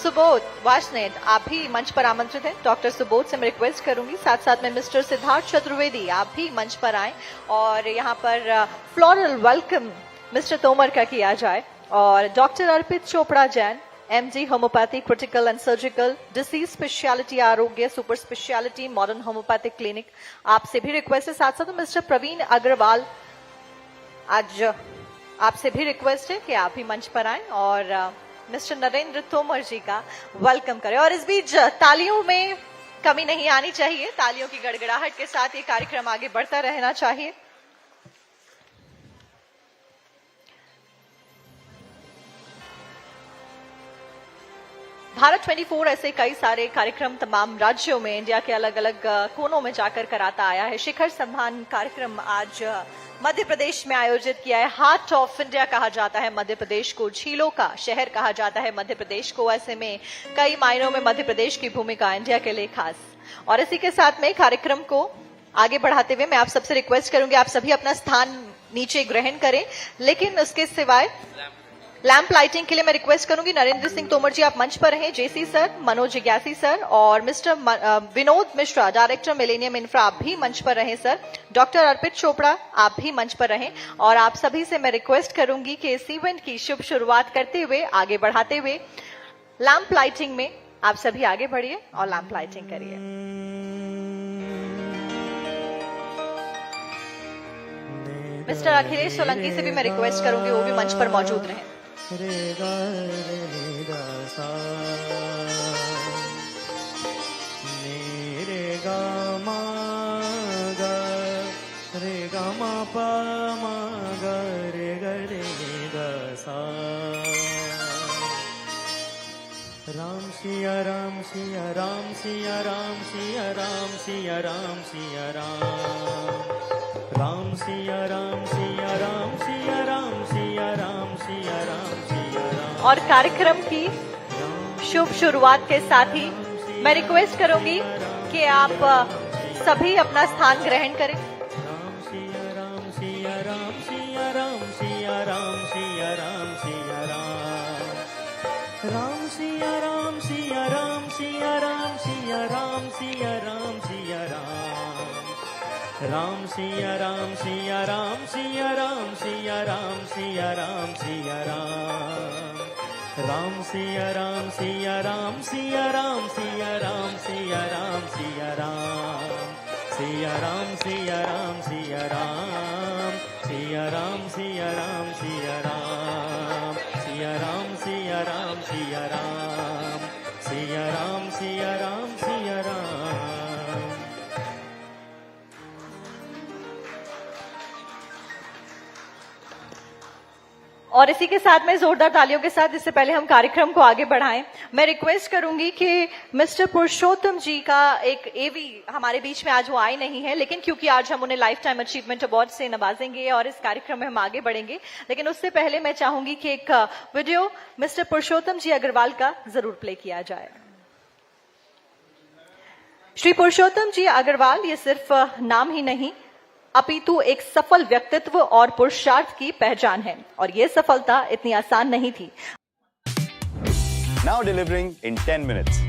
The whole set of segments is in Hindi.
सुबोध वाशनेट, आप भी मंच पर आमंत्रित हैं। डॉक्टर सुबोध से मैं रिक्वेस्ट करूंगी, साथ साथ में मिस्टर सिद्धार्थ चतुर्वेदी, आप भी मंच पर आएं और यहाँ पर फ्लोरल वेलकम मिस्टर तोमर का किया जाए। और doctor Arpit Chopra Jain, MD homeopathy critical and surgical disease speciality Arogya super speciality modern homeopathic clinic, आपसे भी रिक्वेस्ट है। साथ साथ मिस्टर प्रवीण अग्रवाल, आज आपसे भी रिक्वेस्ट है कि आप भी मंच पर आएं और मिस्टर नरेंद्र तोमर जी का वेलकम करें। और इस बीच तालियों में कमी नहीं आनी चाहिए, तालियों की गड़गड़ाहट के साथ ये कार्यक्रम आगे बढ़ता रहना चाहिए। भारत 24 ऐसे कई सारे कार्यक्रम तमाम राज्यों में इंडिया के अलग अलग कोनों में जाकर कराता आया है। शिखर सम्मान कार्यक्रम आज मध्य प्रदेश में आयोजित किया है। हार्ट ऑफ इंडिया कहा जाता है मध्य प्रदेश को, झीलों का शहर कहा जाता है मध्य प्रदेश को। ऐसे में कई मायनों में मध्य प्रदेश की भूमिका इंडिया के लिए खास। और इसी के साथ में कार्यक्रम को आगे बढ़ाते हुए मैं आप सबसे रिक्वेस्ट करूंगी, आप सभी अपना स्थान नीचे ग्रहण करें, लेकिन उसके सिवाय लैंप लाइटिंग के लिए मैं रिक्वेस्ट करूंगी नरेंद्र सिंह तोमर जी आप मंच पर रहें, जेसी सर, मनोज जिज्ञासी सर और mister Vinod Mishra director millennium infra, आप भी मंच पर रहें सर। डॉक्टर अर्पित चोपड़ा आप भी मंच पर रहें। और आप सभी से मैं रिक्वेस्ट करूंगी कि इस इवेंट की शुभ शुरुआत करते हुए आगे बढ़ाते हुए लैंप लाइटिंग में आप सभी आगे बढ़िए और लैंप लाइटिंग करिए। मिस्टर अखिलेश सोलंकी से भी मैं रिक्वेस्ट करूंगी वो भी मंच पर मौजूद रहें। रे गा रे गा सा रे गा मा गा रे गा मा पा मा गा रे गा सा। राम सिया राम सिया राम सिया राम सिया राम सिया राम सिया राम राम सिया राम सिया राम सिया राम सिया राम सिया राम सिया राम। और कार्यक्रम की शुभ शुरुआत के साथ ही मैं रिक्वेस्ट करूंगी कि आप सभी अपना स्थान ग्रहण करें। राम सिया राम सिया राम सिया राम सिया राम सिया राम सिया राम राम सिया राम सिया राम सिया राम सिया राम सिया राम सिया राम राम सिया राम सिया राम सिया राम सिया राम सिया राम सिया राम राम सिया राम सिया राम सिया राम सिया राम सिया राम सिया राम सिया राम सिया राम सिया राम सिया राम सिया राम सिया राम सिया राम सिया राम सिया राम सिया राम सिया राम सिया राम। और इसी के साथ में जोरदार तालियों के साथ, इससे पहले हम कार्यक्रम को आगे बढ़ाएं, मैं रिक्वेस्ट करूंगी कि मिस्टर पुरुषोत्तम जी का एक एवी हमारे बीच में आज वो आए नहीं है, लेकिन क्योंकि आज हम उन्हें लाइफ टाइम अचीवमेंट अवार्ड से नवाजेंगे और इस कार्यक्रम में हम आगे बढ़ेंगे, लेकिन उससे पहले मैं चाहूंगी कि एक वीडियो मिस्टर पुरुषोत्तम जी अग्रवाल का जरूर प्ले किया जाए। श्री पुरुषोत्तम जी अग्रवाल ये सिर्फ नाम ही नहीं अपितु एक सफल व्यक्तित्व और पुरुषार्थ की पहचान है, और यह सफलता इतनी आसान नहीं थी। Now delivering in 10 minutes.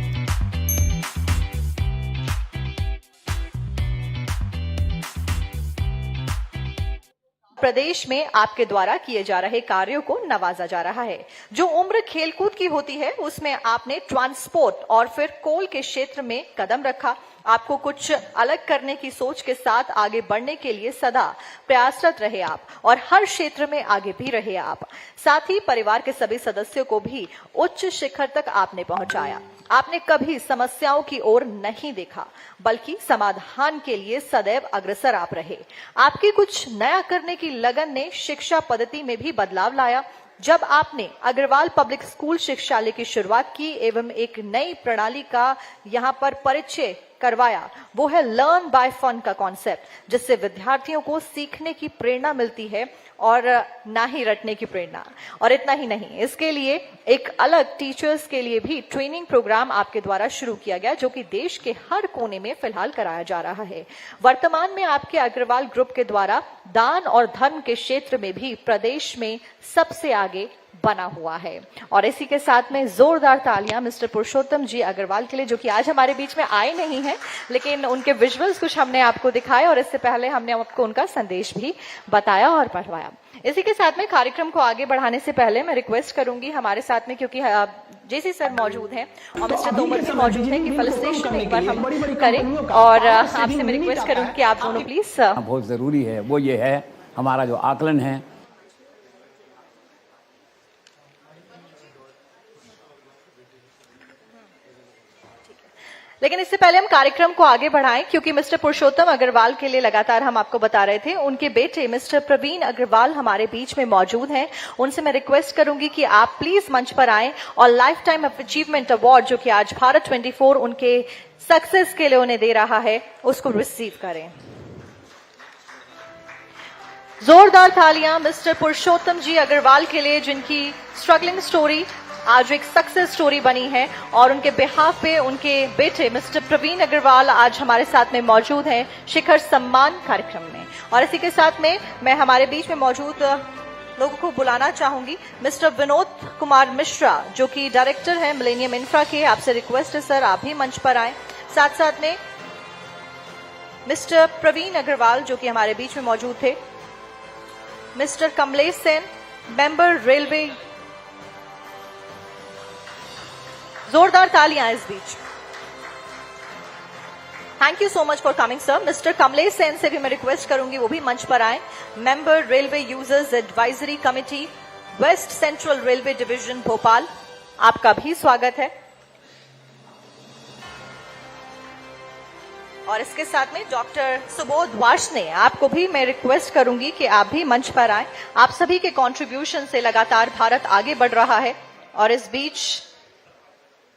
प्रदेश में आपके द्वारा किए जा रहे कार्यों को नवाजा जा रहा है। जो उम्र खेलकूद की होती है उसमें आपने ट्रांसपोर्ट और फिर कोल के क्षेत्र में कदम रखा। आपको कुछ अलग करने की सोच के साथ आगे बढ़ने के लिए सदा प्रयासरत रहे आप, और हर क्षेत्र में आगे भी रहे आप। साथ ही परिवार के सभी सदस्यों को भी उच्च शिखर तक आपने पहुंचाया। आपने कभी समस्याओं की ओर नहीं देखा, बल्कि समाधान के लिए सदैव अग्रसर आप रहे। आपकी कुछ नया करने की लगन ने शिक्षा पद्धति में भी बदलाव लाया। जब आपने अग्रवाल पब्लिक स्कूल शिक्षालय की शुरुआत की एवं एक नई प्रणाली का यहां पर परिचय करवाया, वो है लर्न बाय फन का कॉन्सेप्ट, जिससे विद्यार्थियों को सीखने की प्रेरणा मिलती है और ना ही रटने की प्रेरणा। और इतना ही नहीं, इसके लिए एक अलग टीचर्स के लिए भी ट्रेनिंग प्रोग्राम आपके द्वारा शुरू किया गया, जो कि देश के हर कोने में फिलहाल कराया जा रहा है। वर्तमान में आपके अग्रवाल ग्रुप के द्वारा दान और धर्म के क्षेत्र में भी प्रदेश में सबसे आगे बना हुआ है। और इसी के साथ में जोरदार तालियां मिस्टर पुरुषोत्तम जी अग्रवाल के लिए, जो कि आज हमारे बीच में आए नहीं हैं, लेकिन उनके विजुअल्स कुछ हमने आपको दिखाए और इससे पहले हमने आपको उनका संदेश भी बताया और पढ़वाया। इसी के साथ में कार्यक्रम को आगे बढ़ाने से पहले मैं रिक्वेस्ट करूंगी हमारे साथ में, क्योंकि जेसी सर मौजूद हैं और मिस्टर तोमर भी मौजूद हैं, कि फेलिसिटेशन एक बार हम करें। और आपसे मैं रिक्वेस्ट करूंगी कि आप दोनों प्लीज बहुत जरूरी है, वो ये है हमारा जो आकलन है। लेकिन इससे पहले हम कार्यक्रम को आगे बढ़ाएं, क्योंकि मिस्टर पुरुषोत्तम अग्रवाल के लिए लगातार हम आपको बता रहे थे, उनके बेटे मिस्टर प्रवीण अग्रवाल हमारे बीच में मौजूद हैं। उनसे मैं रिक्वेस्ट करूंगी कि आप प्लीज मंच पर आएं और लाइफ टाइम अचीवमेंट अवार्ड, जो कि आज भारत 24 उनके सक्सेस के लिए उन्हें दे रहा है, उसको रिसीव करें। जोरदार तालियां मिस्टर पुरुषोत्तम जी अग्रवाल के लिए, जिनकी स्ट्रगलिंग स्टोरी आज एक सक्सेस स्टोरी बनी है। और उनके बिहाफ पे उनके बेटे मिस्टर प्रवीण अग्रवाल आज हमारे साथ में मौजूद हैं शिखर सम्मान कार्यक्रम में। और इसी के साथ में मैं हमारे बीच में मौजूद लोगों को बुलाना चाहूंगी। मिस्टर विनोद कुमार मिश्रा, जो कि डायरेक्टर हैं मिलेनियम इंफ्रा के, आपसे रिक्वेस्ट है सर आप भी मंच पर आए। साथ साथ में मिस्टर प्रवीण अग्रवाल, जो कि हमारे बीच में मौजूद थे। Mister Kamlesh Sen, member railway. जोरदार तालियां इस बीच। Thank you so much for coming sir. Mister Kamlesh Sen से भी मैं रिक्वेस्ट करूंगी वो भी मंच पर आए। Member railway users advisory committee, west central railway division Bhopal, आपका भी स्वागत है। और इसके साथ में डॉक्टर सुबोध वार्ष्णे, आपको भी मैं रिक्वेस्ट करूंगी कि आप भी मंच पर आए। आप सभी के कंट्रीब्यूशन से लगातार भारत आगे बढ़ रहा है। और इस बीच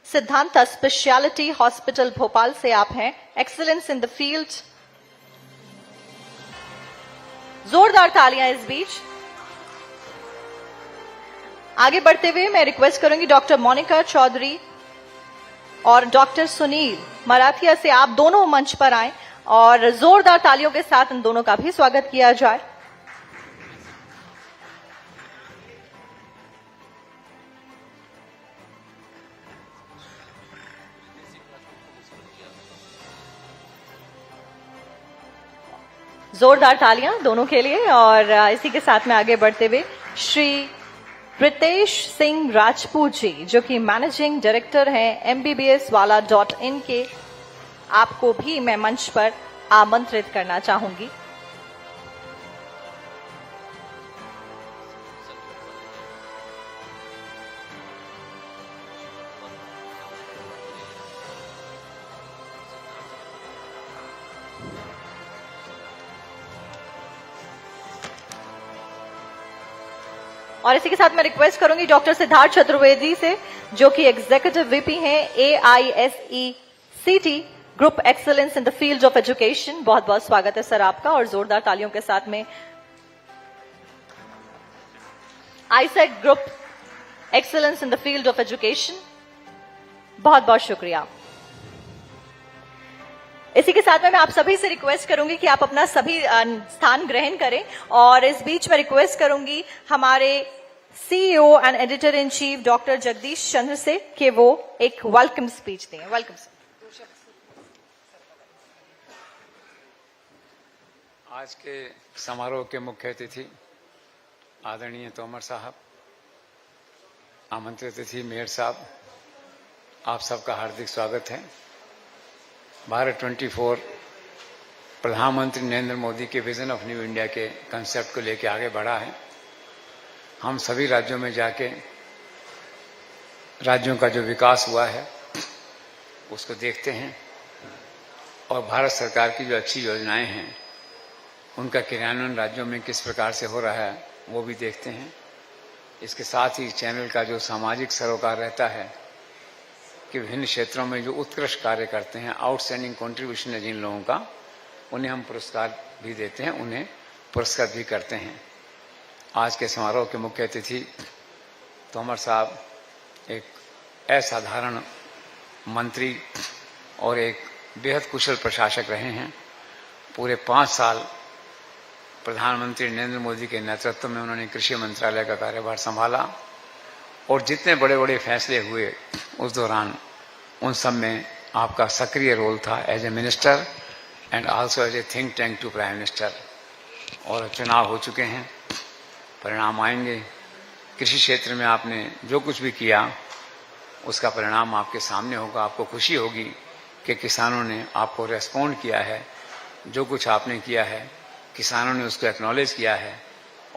सिद्धांता स्पेशलिटी हॉस्पिटल भोपाल से आप हैं, एक्सीलेंस इन द फील्ड। जोरदार तालियां इस बीच। आगे बढ़ते हुए मैं रिक्वेस्ट करूंगी डॉक्टर मोनिका चौधरी और डॉक्टर सुनील मराठिया से आप दोनों मंच पर आए और जोरदार तालियों के साथ इन दोनों का भी स्वागत किया जाए। जोरदार तालियां दोनों के लिए। और इसी के साथ में आगे बढ़ते हुए श्री रितेश सिंह राजपूत जी, जो कि मैनेजिंग डायरेक्टर हैं mbbswala.in के, आपको भी मैं मंच पर आमंत्रित करना चाहूंगी। और इसी के साथ मैं रिक्वेस्ट करूंगी डॉक्टर सिद्धार्थ चतुर्वेदी से, जो कि एग्जीक्यूटिव वीपी हैं AISECT group excellence in the field of education. बहुत बहुत स्वागत है सर आपका। और जोरदार तालियों के साथ में ICET group excellence in the field of education, बहुत बहुत शुक्रिया। इसी के साथ में मैं आप सभी से रिक्वेस्ट करूंगी कि आप अपना सभी स्थान ग्रहण करें। और इस बीच में रिक्वेस्ट करूंगी हमारे CEO and editor in chief doctor Jagdish Chandra से कि वो एक वेलकम स्पीच दें। Welcome sir. आज के समारोह के मुख्य अतिथि आदरणीय तोमर साहब, आमंत्रित अतिथि मेयर साहब, आप सबका हार्दिक स्वागत है। भारत 24 प्रधानमंत्री नरेंद्र मोदी के विजन ऑफ न्यू इंडिया के कंसेप्ट को लेकर आगे बढ़ा है। हम सभी राज्यों में जाके राज्यों का जो विकास हुआ है उसको देखते हैं और भारत सरकार की जो अच्छी योजनाएं हैं उनका क्रियान्वयन राज्यों में किस प्रकार से हो रहा है वो भी देखते हैं। इसके साथ ही चैनल का जो सामाजिक सरोकार रहता है कि विभिन्न क्षेत्रों में जो उत्कृष्ट कार्य करते हैं, आउटस्टैंडिंग कंट्रीब्यूशन है जिन लोगों का, उन्हें हम पुरस्कार भी देते हैं, उन्हें पुरस्कार भी करते हैं। आज के समारोह के मुख्य अतिथि तोमर साहब एक असाधारण मंत्री और एक बेहद कुशल प्रशासक रहे हैं। पूरे 5 साल प्रधानमंत्री नरेंद्र मोदी के नेतृत्व में उन्होंने कृषि मंत्रालय का कार्यभार संभाला और जितने बड़े बड़े फैसले हुए उस दौरान, उन सब में आपका सक्रिय रोल था as a minister and also as a think tank to prime minister. और चुनाव हो चुके हैं, परिणाम आएंगे। कृषि क्षेत्र में आपने जो कुछ भी किया उसका परिणाम आपके सामने होगा। आपको खुशी होगी कि किसानों ने आपको रेस्पॉन्ड किया है। जो कुछ आपने किया है किसानों ने उसको एक्नॉलेज किया है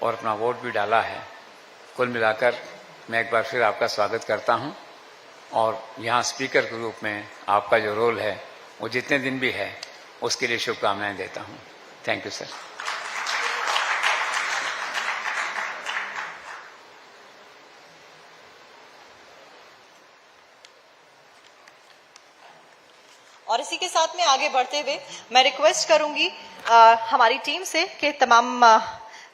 और अपना वोट भी डाला है। कुल मिलाकर मैं एक बार फिर आपका स्वागत करता हूं और यहाँ स्पीकर के रूप में आपका जो रोल है वो जितने दिन भी है उसके लिए शुभकामनाएं देता हूं। Thank you sir. और इसी के साथ में आगे बढ़ते हुए मैं रिक्वेस्ट करूंगी हमारी टीम से कि तमाम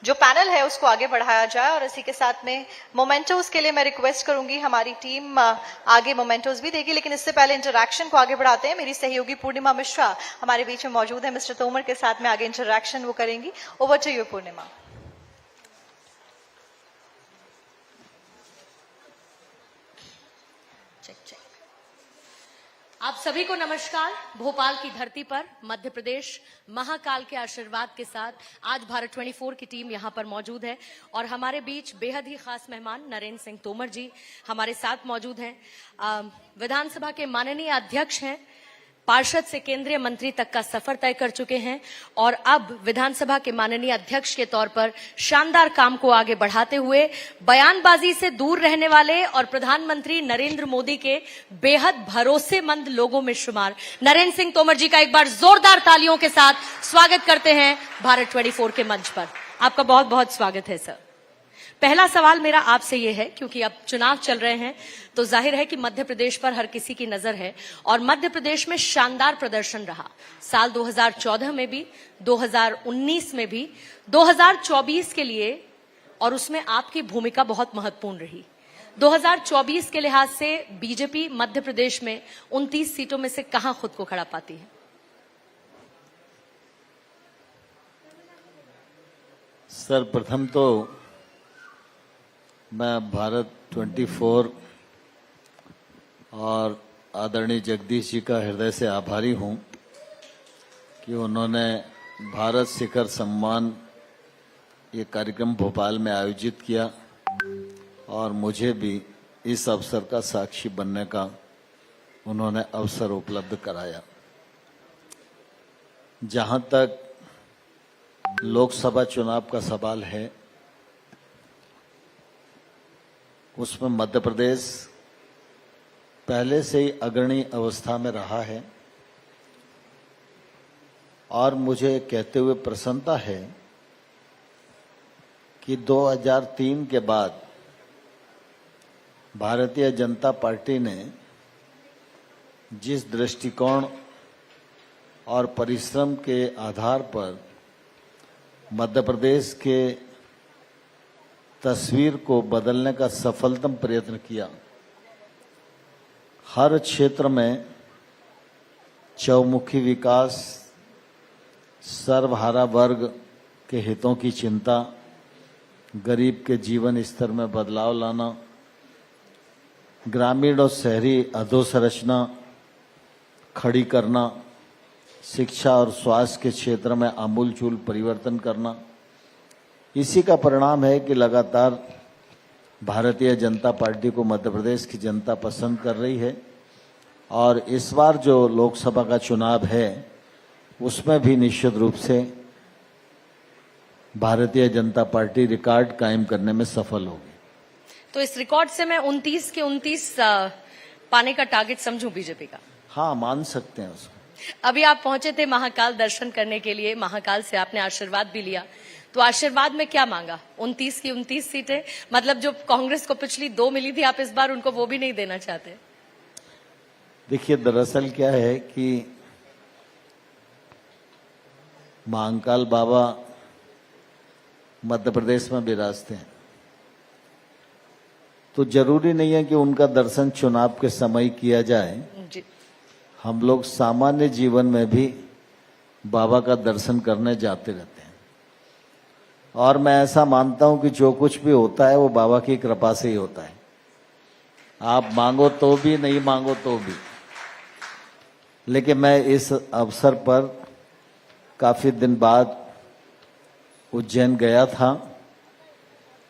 जो पैनल है उसको आगे बढ़ाया जाए। और इसी के साथ में मोमेंटोस के लिए मैं रिक्वेस्ट करूंगी, हमारी टीम आगे मोमेंटोस भी देगी, लेकिन इससे पहले इंटरैक्शन को आगे बढ़ाते हैं। मेरी सहयोगी पूर्णिमा मिश्रा हमारे बीच में मौजूद है। मिस्टर तोमर के साथ में आगे इंटरैक्शन वो करेंगी। ओवर टू यू पूर्णिमा। आप सभी को नमस्कार। भोपाल की धरती पर मध्य प्रदेश महाकाल के आशीर्वाद के साथ आज भारत 24 की टीम यहां पर मौजूद है और हमारे बीच बेहद ही खास मेहमान नरेंद्र सिंह तोमर जी हमारे साथ मौजूद हैं। विधानसभा के माननीय अध्यक्ष हैं, पार्षद से केंद्रीय मंत्री तक का सफर तय कर चुके हैं और अब विधानसभा के माननीय अध्यक्ष के तौर पर शानदार काम को आगे बढ़ाते हुए बयानबाजी से दूर रहने वाले और प्रधानमंत्री नरेंद्र मोदी के बेहद भरोसेमंद लोगों में शुमार नरेंद्र सिंह तोमर जी का एक बार जोरदार तालियों के साथ स्वागत करते हैं भारत 24 के मंच पर। आपका बहुत बहुत स्वागत है सर। पहला सवाल मेरा आपसे ये है, क्योंकि अब चुनाव चल रहे हैं तो जाहिर है कि मध्य प्रदेश पर हर किसी की नजर है और मध्य प्रदेश में शानदार प्रदर्शन रहा साल 2014 में भी, 2019 में भी, 2024 के लिए, और उसमें आपकी भूमिका बहुत महत्वपूर्ण रही। 2024 के लिहाज से बीजेपी मध्य प्रदेश में 29 सीटों में से कहां खुद को खड़ा पाती है? सर्वप्रथम तो मैं भारत 24 और आदरणीय जगदीश जी का हृदय से आभारी हूं कि उन्होंने भारत शिखर सम्मान ये कार्यक्रम भोपाल में आयोजित किया और मुझे भी इस अवसर का साक्षी बनने का उन्होंने अवसर उपलब्ध कराया। जहां तक लोकसभा चुनाव का सवाल है, उसमें मध्य प्रदेश पहले से ही अग्रणी अवस्था में रहा है और मुझे कहते हुए प्रसन्नता है कि 2003 के बाद भारतीय जनता पार्टी ने जिस दृष्टिकोण और परिश्रम के आधार पर मध्य प्रदेश के तस्वीर को बदलने का सफलतम प्रयत्न किया, हर क्षेत्र में चौमुखी विकास, सर्वहारा वर्ग के हितों की चिंता, गरीब के जीवन स्तर में बदलाव लाना, ग्रामीण और शहरी अधोसंरचना खड़ी करना, शिक्षा और स्वास्थ्य के क्षेत्र में आमूलचूल परिवर्तन करना, इसी का परिणाम है कि लगातार भारतीय जनता पार्टी को मध्य प्रदेश की जनता पसंद कर रही है और इस बार जो लोकसभा का चुनाव है उसमें भी निश्चित रूप से भारतीय जनता पार्टी रिकॉर्ड कायम करने में सफल होगी। तो इस रिकॉर्ड से मैं 29 के 29 पाने का टारगेट समझूं बीजेपी का? हाँ, मान सकते हैं उसको। अभी आप पहुंचे थे महाकाल दर्शन करने के लिए, महाकाल से आपने आशीर्वाद भी लिया, तो आशीर्वाद में क्या मांगा? 29 की 29 सीटें, मतलब जो कांग्रेस को पिछली 2 मिली थी, आप इस बार उनको वो भी नहीं देना चाहते? देखिए, दरअसल क्या है कि महाकाल बाबा मध्य प्रदेश में विराजते हैं, तो जरूरी नहीं है कि उनका दर्शन चुनाव के समय किया जाए जी। हम लोग सामान्य जीवन में भी बाबा का दर्शन करने जाते रहते हैं और मैं ऐसा मानता हूं कि जो कुछ भी होता है वो बाबा की कृपा से ही होता है। आप मांगो तो भी, नहीं मांगो तो भी। लेकिन मैं इस अवसर पर काफी दिन बाद उज्जैन गया था।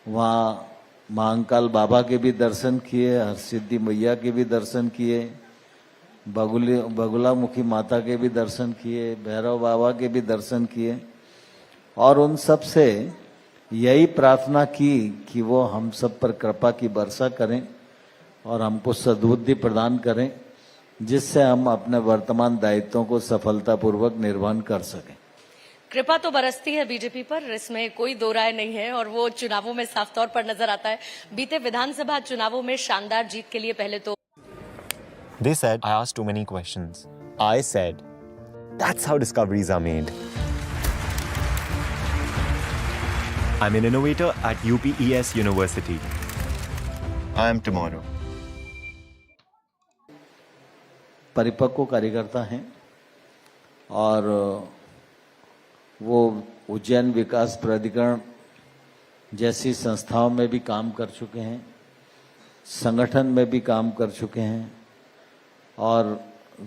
वहाँ महाकाल बाबा के भी दर्शन किए, हरसिद्धि मैया के भी दर्शन किए, बगुलामुखी माता के भी दर्शन किए, भैरव बाबा के भी दर्शन किए, और उन सब से यही प्रार्थना की कि वो हम सब पर कृपा की वर्षा करें और हमको सद्बुद्धि प्रदान करें, जिससे हम अपने वर्तमान दायित्वों को सफलतापूर्वक निर्वहन कर सकें। कृपा तो बरसती है बीजेपी पर, इसमें कोई दो राय नहीं है, और वो चुनावों में साफ तौर पर नजर आता है। बीते विधानसभा चुनावों में शानदार जीत के लिए पहले तो They said I asked too many questions. I said, that's how discoveries are made. I'm an innovator at UPES University. I am tomorrow. परिपक्व कार्यकर्ता हैं और वो उज्जैन विकास प्राधिकरण जैसी संस्थाओं में भी काम कर चुके हैं, संगठन में भी काम कर चुके हैं, और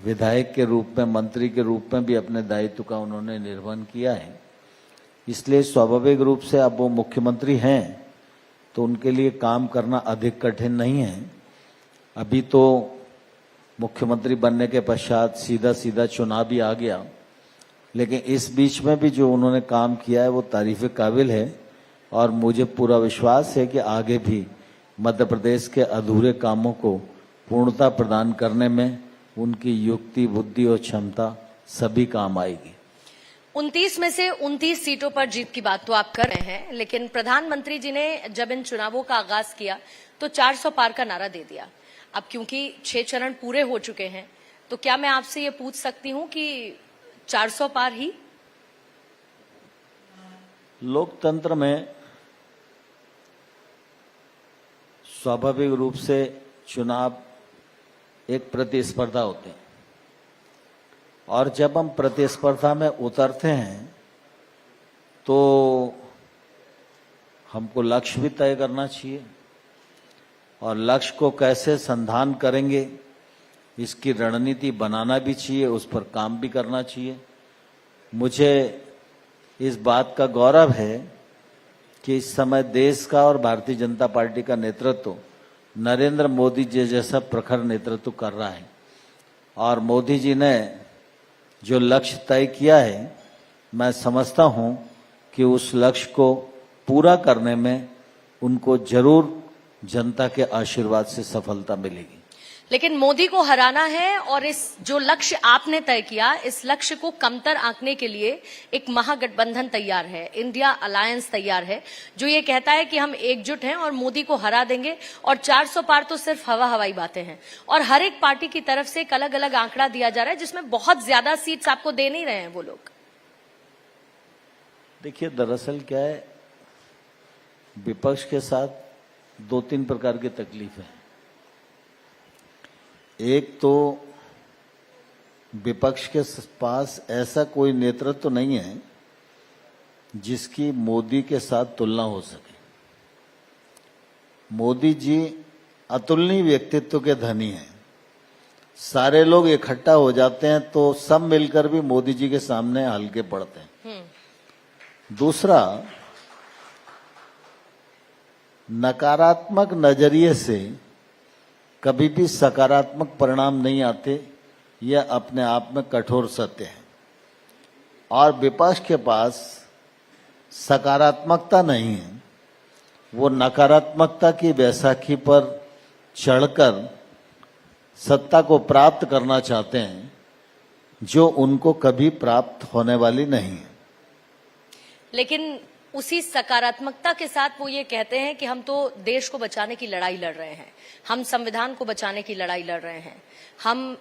विधायक के रूप में, मंत्री के रूप में भी अपने दायित्व का उन्होंने निर्वहन किया है। इसलिए स्वाभाविक रूप से अब वो मुख्यमंत्री हैं तो उनके लिए काम करना अधिक कठिन नहीं है। अभी तो मुख्यमंत्री बनने के पश्चात सीधा सीधा चुनाव भी आ गया, लेकिन इस बीच में भी जो उन्होंने काम किया है वो तारीफ काबिल है, और मुझे पूरा विश्वास है कि आगे भी मध्य प्रदेश के अधूरे कामों को पूर्णता प्रदान करने में उनकी युक्ति, बुद्धि और क्षमता सभी काम आएगी। 29 में से 29 सीटों पर जीत की बात तो आप कर रहे हैं, लेकिन प्रधानमंत्री जी ने जब इन चुनावों का आगाज किया तो 400 पार का नारा दे दिया। अब क्योंकि 6 चरण पूरे हो चुके हैं, तो क्या मैं आपसे ये पूछ सकती हूं कि 400 पार ही? लोकतंत्र में स्वाभाविक रूप से चुनाव एक प्रतिस्पर्धा होते हैं, और जब हम प्रतिस्पर्धा में उतरते हैं तो हमको लक्ष्य भी तय करना चाहिए, और लक्ष्य को कैसे संधान करेंगे इसकी रणनीति बनाना भी चाहिए, उस पर काम भी करना चाहिए। मुझे इस बात का गौरव है कि इस समय देश का और भारतीय जनता पार्टी का नेतृत्व नरेंद्र मोदी जी जैसा प्रखर नेतृत्व कर रहा है, और मोदी जी ने जो लक्ष्य तय किया है, मैं समझता हूं कि उस लक्ष्य को पूरा करने में उनको जरूर जनता के आशीर्वाद से सफलता मिलेगी। लेकिन मोदी को हराना है, और इस जो लक्ष्य आपने तय किया, इस लक्ष्य को कमतर आंकने के लिए एक महागठबंधन तैयार है, इंडिया अलायंस तैयार है, जो ये कहता है कि हम एकजुट हैं और मोदी को हरा देंगे, और 400 पार तो सिर्फ हवाई बातें हैं। और हर एक पार्टी की तरफ से एक अलग अलग आंकड़ा दिया जा रहा है, जिसमें बहुत ज्यादा सीट्स आपको दे नहीं रहे हैं वो लोग। देखिए, दरअसल क्या है, विपक्ष के साथ 2-3 प्रकार की तकलीफ है। एक तो विपक्ष के पास ऐसा कोई नेतृत्व नहीं है जिसकी मोदी के साथ तुलना हो सके। मोदी जी अतुलनीय व्यक्तित्व के धनी हैं। सारे लोग इकट्ठा हो जाते हैं तो सब मिलकर भी मोदी जी के सामने हल्के पड़ते हैं। दूसरा, नकारात्मक नजरिए से कभी भी सकारात्मक परिणाम नहीं आते, यह अपने आप में कठोर सत्य है। और विपक्ष के पास सकारात्मकता नहीं है, वो नकारात्मकता की बैसाखी पर चढ़कर सत्ता को प्राप्त करना चाहते हैं, जो उनको कभी प्राप्त होने वाली नहीं है। लेकिन उसी सकारात्मकता के साथ वो ये कहते हैं कि हम तो देश को बचाने की लड़ाई लड़ रहे हैं, हम संविधान को बचाने की लड़ाई लड़ रहे हैं, हम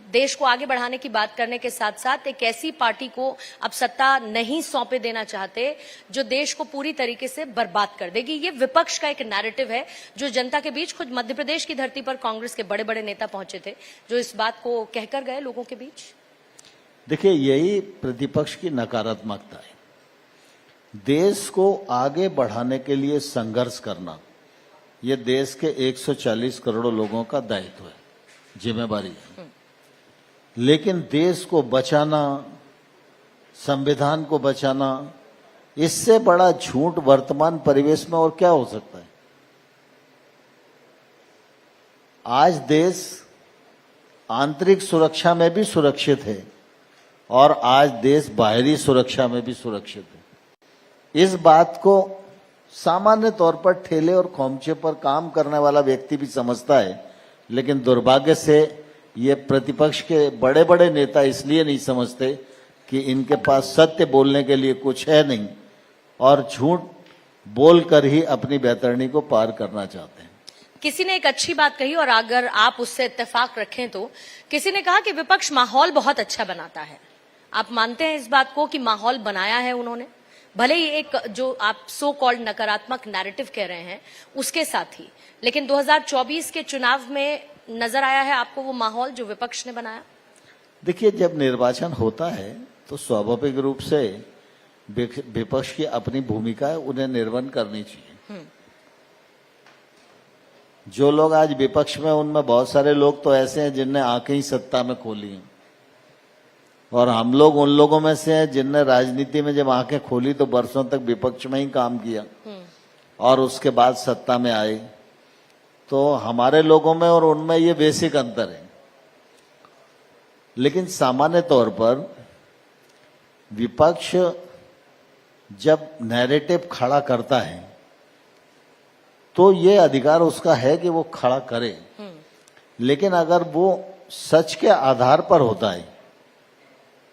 देश को आगे बढ़ाने की बात करने के साथ साथ एक ऐसी पार्टी को अब सत्ता नहीं सौंपे देना चाहते जो देश को पूरी तरीके से बर्बाद कर देगी। ये विपक्ष का एक नैरेटिव है जो जनता के बीच, खुद मध्य प्रदेश की धरती पर कांग्रेस के बड़े बड़े नेता पहुंचे थे जो इस बात को कहकर गए लोगों के बीच। देखिए, यही प्रतिपक्ष की नकारात्मकता है। देश को आगे बढ़ाने के लिए संघर्ष करना ये देश के 140 करोड़ लोगों का दायित्व है, जिम्मेवारी है। लेकिन देश को बचाना, संविधान को बचाना, इससे बड़ा झूठ वर्तमान परिवेश में और क्या हो सकता है। आज देश आंतरिक सुरक्षा में भी सुरक्षित है और आज देश बाहरी सुरक्षा में भी सुरक्षित है। इस बात को सामान्य तौर पर ठेले और खोमचे पर काम करने वाला व्यक्ति भी समझता है, लेकिन दुर्भाग्य से ये प्रतिपक्ष के बड़े बड़े नेता इसलिए नहीं समझते कि इनके पास सत्य बोलने के लिए कुछ है नहीं और झूठ बोलकर ही अपनी बैतरणी को पार करना चाहते हैं। किसी ने एक अच्छी बात कही और अगर आप उससे इत्तेफाक रखें तो किसी ने कहा कि विपक्ष माहौल बहुत अच्छा बनाता है। आप मानते हैं इस बात को कि माहौल बनाया है उन्होंने? भले ही एक जो आप सो कॉल्ड नकारात्मक नैरेटिव कह रहे हैं उसके साथ ही, लेकिन 2024 के चुनाव में नजर आया है आपको वो माहौल जो विपक्ष ने बनाया? देखिए, जब निर्वाचन होता है तो स्वाभाविक रूप से विपक्ष की अपनी भूमिका है, उन्हें निर्वहन करनी चाहिए। जो लोग आज विपक्ष में, उनमें बहुत सारे लोग तो ऐसे हैं जिनने आंखें ही सत्ता में खोली हैं, और हम लोग उन लोगों में से हैं जिनने राजनीति में जब आंखें खोली तो बरसों तक विपक्ष में ही काम किया और उसके बाद सत्ता में आए। तो हमारे लोगों में और उनमें ये बेसिक अंतर है। लेकिन सामान्य तौर पर विपक्ष जब नैरेटिव खड़ा करता है तो ये अधिकार उसका है कि वो खड़ा करे, लेकिन अगर वो सच के आधार पर होता है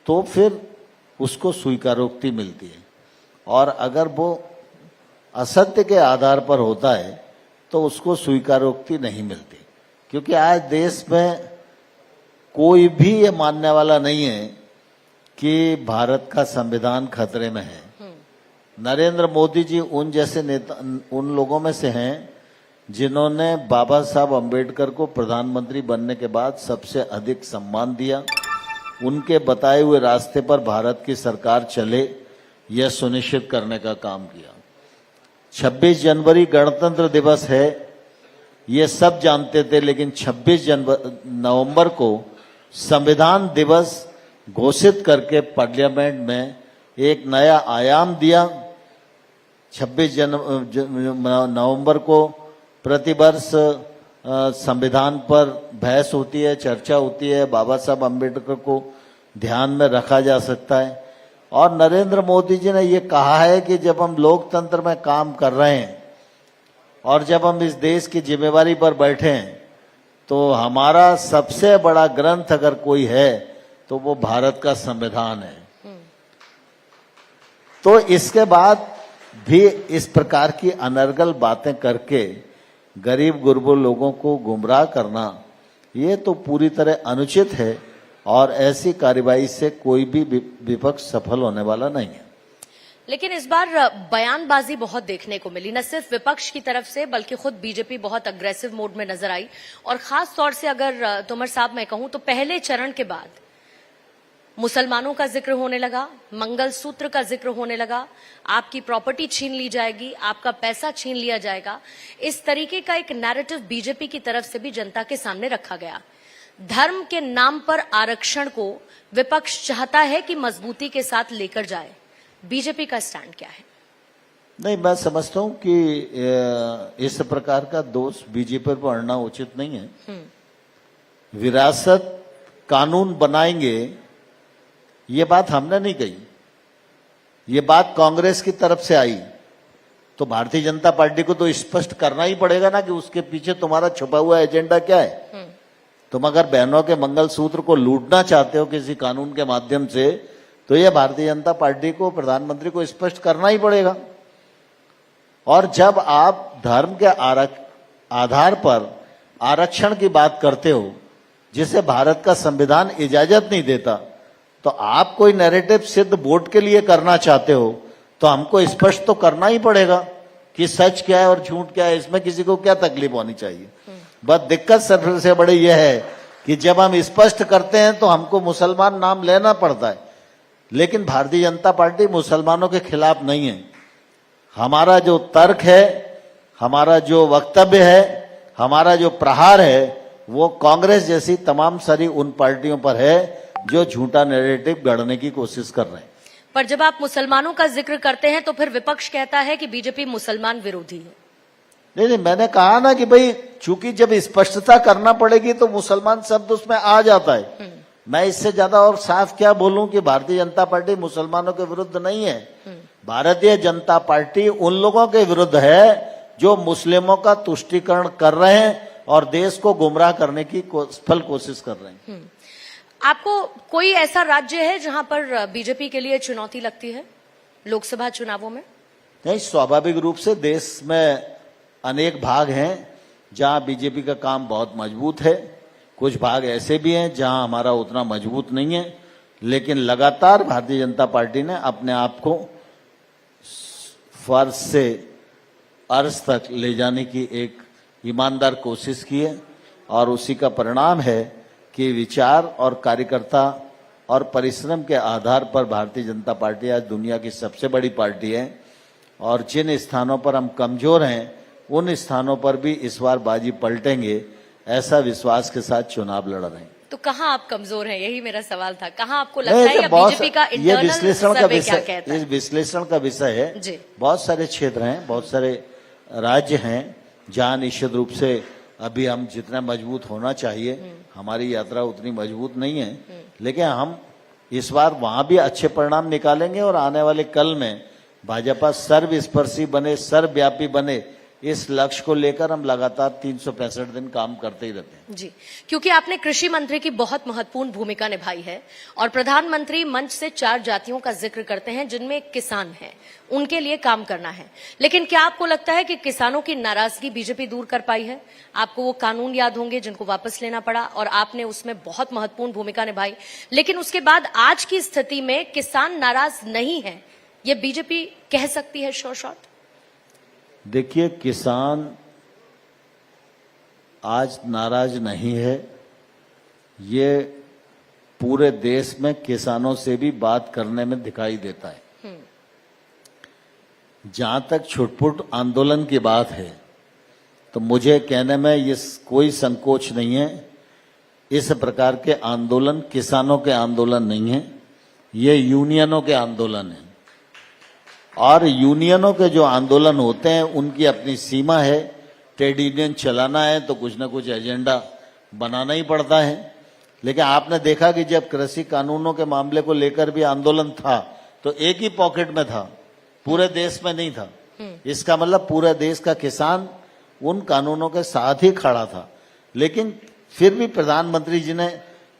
तो फिर उसको स्वीकारोक्ति मिलती है, और अगर वो असत्य के आधार पर होता है तो उसको स्वीकारोक्ति नहीं मिलती। क्योंकि आज देश में कोई भी ये मानने वाला नहीं है कि भारत का संविधान खतरे में है। नरेंद्र मोदी जी उन जैसे नेता, उन लोगों में से हैं जिन्होंने बाबा साहब अम्बेडकर को प्रधानमंत्री बनने के बाद सबसे अधिक सम्मान दिया। उनके बताए हुए रास्ते पर भारत की सरकार चले, यह सुनिश्चित करने का काम किया। 26 जनवरी गणतंत्र दिवस है, ये सब जानते थे, लेकिन 26 नवंबर को संविधान दिवस घोषित करके पार्लियामेंट में एक नया आयाम दिया। 26 नवंबर को प्रतिवर्ष संविधान पर बहस होती है, चर्चा होती है, बाबा साहब अम्बेडकर को ध्यान में रखा जा सकता है। और नरेंद्र मोदी जी ने ये कहा है कि जब हम लोकतंत्र में काम कर रहे हैं और जब हम इस देश की जिम्मेवारी पर बैठे हैं तो हमारा सबसे बड़ा ग्रंथ अगर कोई है तो वो भारत का संविधान है। तो इसके बाद भी इस प्रकार की अनर्गल बातें करके गरीब गुरबा लोगों को गुमराह करना, ये तो पूरी तरह अनुचित है और ऐसी कार्यवाही से कोई भी विपक्ष सफल होने वाला नहीं है। लेकिन इस बार बयानबाजी बहुत देखने को मिली, न सिर्फ विपक्ष की तरफ से बल्कि खुद बीजेपी बहुत अग्रेसिव मोड में नजर आई। और खास तौर से अगर तोमर साहब मैं कहूं तो पहले चरण के बाद मुसलमानों का जिक्र होने लगा, मंगलसूत्र का जिक्र होने लगा, आपकी प्रॉपर्टी छीन ली जाएगी, आपका पैसा छीन लिया जाएगा। इस तरीके का एक नैरेटिव बीजेपी की तरफ से भी जनता के सामने रखा गया। धर्म के नाम पर आरक्षण को विपक्ष चाहता है कि मजबूती के साथ लेकर जाए। बीजेपी का स्टैंड क्या है? नहीं, मैं समझता हूं कि इस प्रकार का दोष बीजेपी पर पड़ना उचित नहीं है। विरासत कानून बनाएंगे, ये बात हमने नहीं कही, ये बात कांग्रेस की तरफ से आई। तो भारतीय जनता पार्टी को तो स्पष्ट करना ही पड़ेगा ना कि उसके पीछे तुम्हारा छुपा हुआ एजेंडा क्या है। तुम अगर बहनों के मंगलसूत्र को लूटना चाहते हो किसी कानून के माध्यम से, तो यह भारतीय जनता पार्टी को, प्रधानमंत्री को स्पष्ट करना ही पड़ेगा। और जब आप धर्म के आधार पर आरक्षण की बात करते हो जिसे भारत का संविधान इजाजत नहीं देता, तो आप कोई नैरेटिव सिद्ध वोट के लिए करना चाहते हो तो हमको स्पष्ट तो करना ही पड़ेगा कि सच क्या है और झूठ क्या है। इसमें किसी को क्या तकलीफ होनी चाहिए। बस दिक्कत सबसे बड़ी यह है कि जब हम स्पष्ट करते हैं तो हमको मुसलमान नाम लेना पड़ता है, लेकिन भारतीय जनता पार्टी मुसलमानों के खिलाफ नहीं है। हमारा जो तर्क है हमारा जो वक्तव्य है, हमारा जो प्रहार है, वो कांग्रेस जैसी तमाम सारी उन पार्टियों पर है जो झूठा नैरेटिव गढ़ने की कोशिश कर रहे हैं। पर जब आप मुसलमानों का जिक्र करते हैं तो फिर विपक्ष कहता है कि बीजेपी मुसलमान विरोधी है। नहीं, मैंने कहा ना कि भाई चूंकि जब स्पष्टता करना पड़ेगी तो मुसलमान शब्द उसमें आ जाता है। मैं इससे ज्यादा और साफ क्या बोलूं कि भारतीय जनता पार्टी मुसलमानों के विरुद्ध नहीं है। भारतीय जनता पार्टी उन लोगों के विरुद्ध है जो मुस्लिमों का तुष्टीकरण कर रहे हैं और देश को गुमराह करने की सफल कोशिश कर रहे हैं। आपको कोई ऐसा राज्य है जहां पर बीजेपी के लिए चुनौती लगती है लोकसभा चुनावों में? नहीं, स्वाभाविक रूप से देश में अनेक भाग हैं जहां बीजेपी का काम बहुत मजबूत है, कुछ भाग ऐसे भी हैं जहां हमारा उतना मजबूत नहीं है, लेकिन लगातार भारतीय जनता पार्टी ने अपने आप को फर्ज से अर्ज तक ले जाने की एक ईमानदार कोशिश की है और उसी का परिणाम है कि विचार और कार्यकर्ता और परिश्रम के आधार पर भारतीय जनता पार्टी आज दुनिया की सबसे बड़ी पार्टी है और जिन स्थानों पर हम कमजोर हैं उन स्थानों पर भी इस बार बाजी पलटेंगे, ऐसा विश्वास के साथ चुनाव लड़ रहे हैं। तो कहाँ आप कमजोर हैं, यही मेरा सवाल था। कहाँ आपको लगता है या बीजेपी का इंटरनल सर्वे क्या कहता है? ये विश्लेषण का विषय है जी। बहुत सारे क्षेत्र हैं, बहुत सारे राज्य हैं जहां निश्चित रूप से अभी हम जितना मजबूत होना चाहिए हमारी यात्रा उतनी मजबूत नहीं है, लेकिन हम इस बार वहां भी अच्छे परिणाम निकालेंगे और आने वाले कल में भाजपा सर्वस्पर्शी बने, सर्वव्यापी बने, इस लक्ष्य को लेकर हम लगातार 365 दिन काम करते ही रहते हैं। जी, क्योंकि आपने कृषि मंत्री की बहुत महत्वपूर्ण भूमिका निभाई है और प्रधानमंत्री मंच से 4 जातियों का जिक्र करते हैं जिनमें किसान हैं, उनके लिए काम करना है। लेकिन क्या आपको लगता है कि किसानों की नाराजगी बीजेपी दूर कर पाई है? आपको वो कानून याद होंगे जिनको वापस लेना पड़ा और आपने उसमें बहुत महत्वपूर्ण भूमिका निभाई, लेकिन उसके बाद आज की स्थिति में किसान नाराज नहीं है, ये बीजेपी कह सकती है श्योर शॉट? देखिए, किसान आज नाराज नहीं है। ये पूरे देश में किसानों से भी बात करने में दिखाई देता है। जहां तक छुटपुट आंदोलन की बात है तो मुझे कहने में ये कोई संकोच नहीं है। इस प्रकार के आंदोलन किसानों के आंदोलन नहीं है, ये यूनियनों के आंदोलन है और यूनियनों के जो आंदोलन होते हैं उनकी अपनी सीमा है। ट्रेड यूनियन चलाना है तो कुछ ना कुछ एजेंडा बनाना ही पड़ता है। लेकिन आपने देखा कि जब कृषि कानूनों के मामले को लेकर भी आंदोलन था तो एक ही पॉकेट में था, पूरे देश में नहीं था। इसका मतलब पूरे देश का किसान उन कानूनों के साथ ही खड़ा था। लेकिन फिर भी प्रधानमंत्री जी ने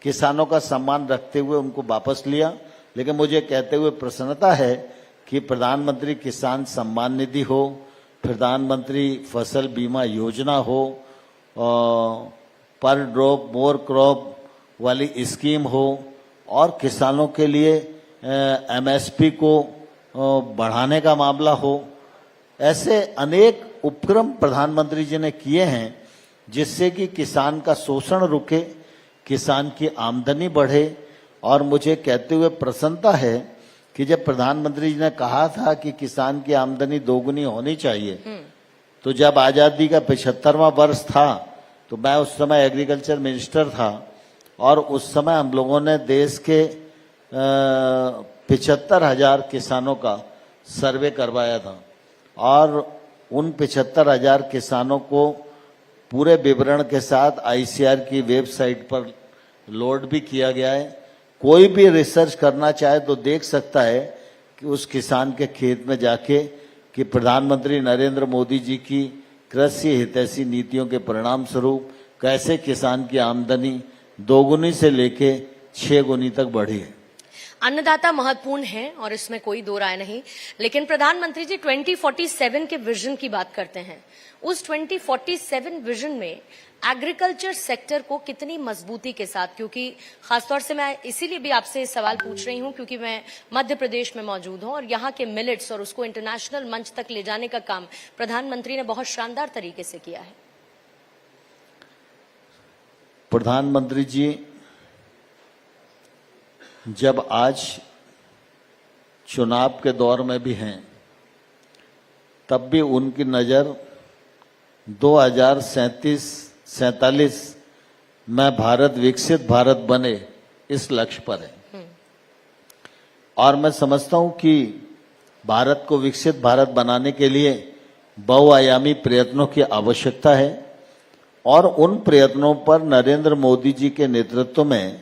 किसानों का सम्मान रखते हुए उनको वापस लिया। लेकिन मुझे कहते हुए प्रसन्नता है कि प्रधानमंत्री किसान सम्मान निधि हो, प्रधानमंत्री फसल बीमा योजना हो, पर ड्रॉप मोर क्रॉप वाली स्कीम हो और किसानों के लिए एमएसपी को बढ़ाने का मामला हो, ऐसे अनेक उपक्रम प्रधानमंत्री जी ने किए हैं जिससे कि किसान का शोषण रुके, किसान की आमदनी बढ़े। और मुझे कहते हुए प्रसन्नता है कि जब प्रधानमंत्री जी ने कहा था कि किसान की आमदनी दोगुनी होनी चाहिए, तो जब आजादी का 75वां वर्ष था तो मैं उस समय एग्रीकल्चर मिनिस्टर था और उस समय हम लोगों ने देश के 75,000 किसानों का सर्वे करवाया था और उन 75,000 किसानों को पूरे विवरण के साथ आईसीआर की वेबसाइट पर लोड भी किया गया है। कोई भी रिसर्च करना चाहे तो देख सकता है कि उस किसान के खेत में जाके कि प्रधानमंत्री नरेंद्र मोदी जी की कृषि हितैषी नीतियों के परिणाम स्वरूप कैसे किसान की आमदनी दोगुनी से लेके 6 गुनी तक बढ़ी है। अन्नदाता महत्वपूर्ण है और इसमें कोई दो राय नहीं, लेकिन प्रधानमंत्री जी 2047 के विजन की बात करते हैं। उस 2047 विजन में एग्रीकल्चर सेक्टर को कितनी मजबूती के साथ, क्योंकि खासतौर से मैं इसीलिए भी आपसे सवाल पूछ रही हूं क्योंकि मैं मध्य प्रदेश में मौजूद हूं और यहाँ के मिलेट्स और उसको इंटरनेशनल मंच तक ले जाने का काम प्रधानमंत्री ने बहुत शानदार तरीके से किया है। प्रधानमंत्री जी जब आज चुनाव के दौर में भी हैं तब भी उनकी नजर 2047 में भारत विकसित भारत बने इस लक्ष्य पर है। और मैं समझता हूं कि भारत को विकसित भारत बनाने के लिए बहुआयामी प्रयत्नों की आवश्यकता है और उन प्रयत्नों पर नरेंद्र मोदी जी के नेतृत्व में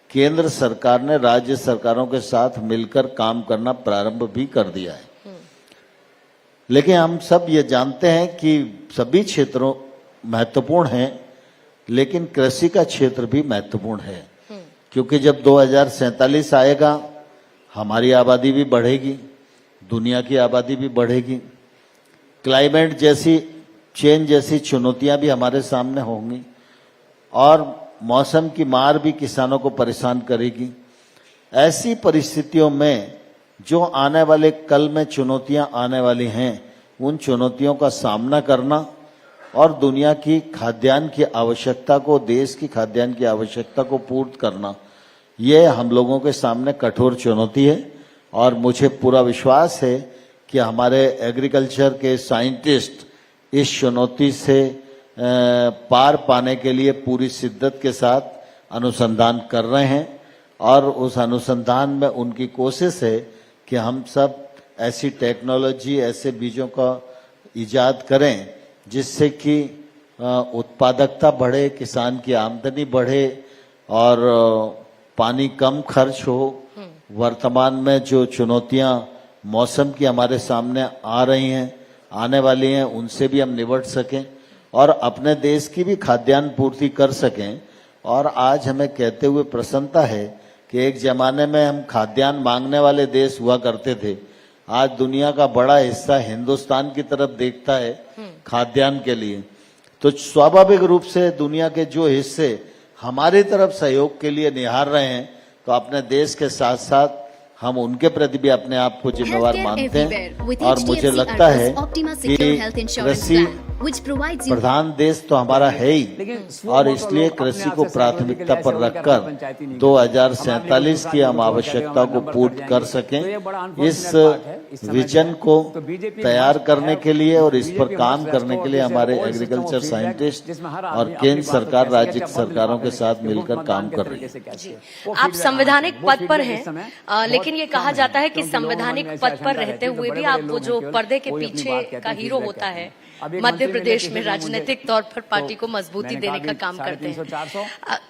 केंद्र सरकार ने राज्य सरकारों के साथ मिलकर काम करना प्रारंभ भी कर दिया है। लेकिन हम सब ये जानते हैं कि सभी क्षेत्रों महत्वपूर्ण हैं, लेकिन कृषि का क्षेत्र भी महत्वपूर्ण है, क्योंकि जब 2047 आएगा हमारी आबादी भी बढ़ेगी, दुनिया की आबादी भी बढ़ेगी, क्लाइमेट जैसी चेंज जैसी चुनौतियां भी हमारे सामने होंगी और मौसम की मार भी किसानों को परेशान करेगी। ऐसी परिस्थितियों में जो आने वाले कल में चुनौतियां आने वाली हैं, उन चुनौतियों का सामना करना और दुनिया की खाद्यान्न की आवश्यकता को, देश की खाद्यान्न की आवश्यकता को पूर्ण करना, ये हम लोगों के सामने कठोर चुनौती है। और मुझे पूरा विश्वास है कि हमारे एग्रीकल्चर के साइंटिस्ट इस चुनौती से पार पाने के लिए पूरी शिद्दत के साथ अनुसंधान कर रहे हैं और उस अनुसंधान में उनकी कोशिश है कि हम सब ऐसी टेक्नोलॉजी, ऐसे बीजों का इजाद करें जिससे कि उत्पादकता बढ़े, किसान की आमदनी बढ़े और पानी कम खर्च हो। वर्तमान में जो चुनौतियां मौसम की हमारे सामने आ रही हैं, आने वाली हैं, उनसे भी हम निपट सकें और अपने देश की भी खाद्यान्न पूर्ति कर सकें। और आज हमें कहते हुए प्रसन्नता है कि एक जमाने में हम खाद्यान्न मांगने वाले देश हुआ करते थे, आज दुनिया का बड़ा हिस्सा हिंदुस्तान की तरफ देखता है खाद्यान्न के लिए। तो स्वाभाविक रूप से दुनिया के जो हिस्से हमारी तरफ सहयोग के लिए निहार रहे हैं, तो अपने देश के साथ साथ हम उनके प्रति भी अपने आप को जिम्मेवार मानते हैं। और मुझे लगता है कि कृषि प्रधान देश तो हमारा है ही, और इसलिए कृषि को प्राथमिकता पर रखकर 2047 की हम आवश्यकता को पूर्ण कर सकें। इस विजन को तैयार करने के लिए और इस पर काम करने के लिए हमारे एग्रीकल्चर साइंटिस्ट और केंद्र सरकार, राज्य सरकारों के साथ मिलकर काम कर रही है। आप संवैधानिक पद पर हैं, लेकिन ये कहा जाता है कि संवैधानिक पद पर रहते हुए भी आप वो जो पर्दे के पीछे का हीरो होता है, मध्य प्रदेश में राजनीतिक तौर पर पार्टी को मजबूती देने का काम करते हैं।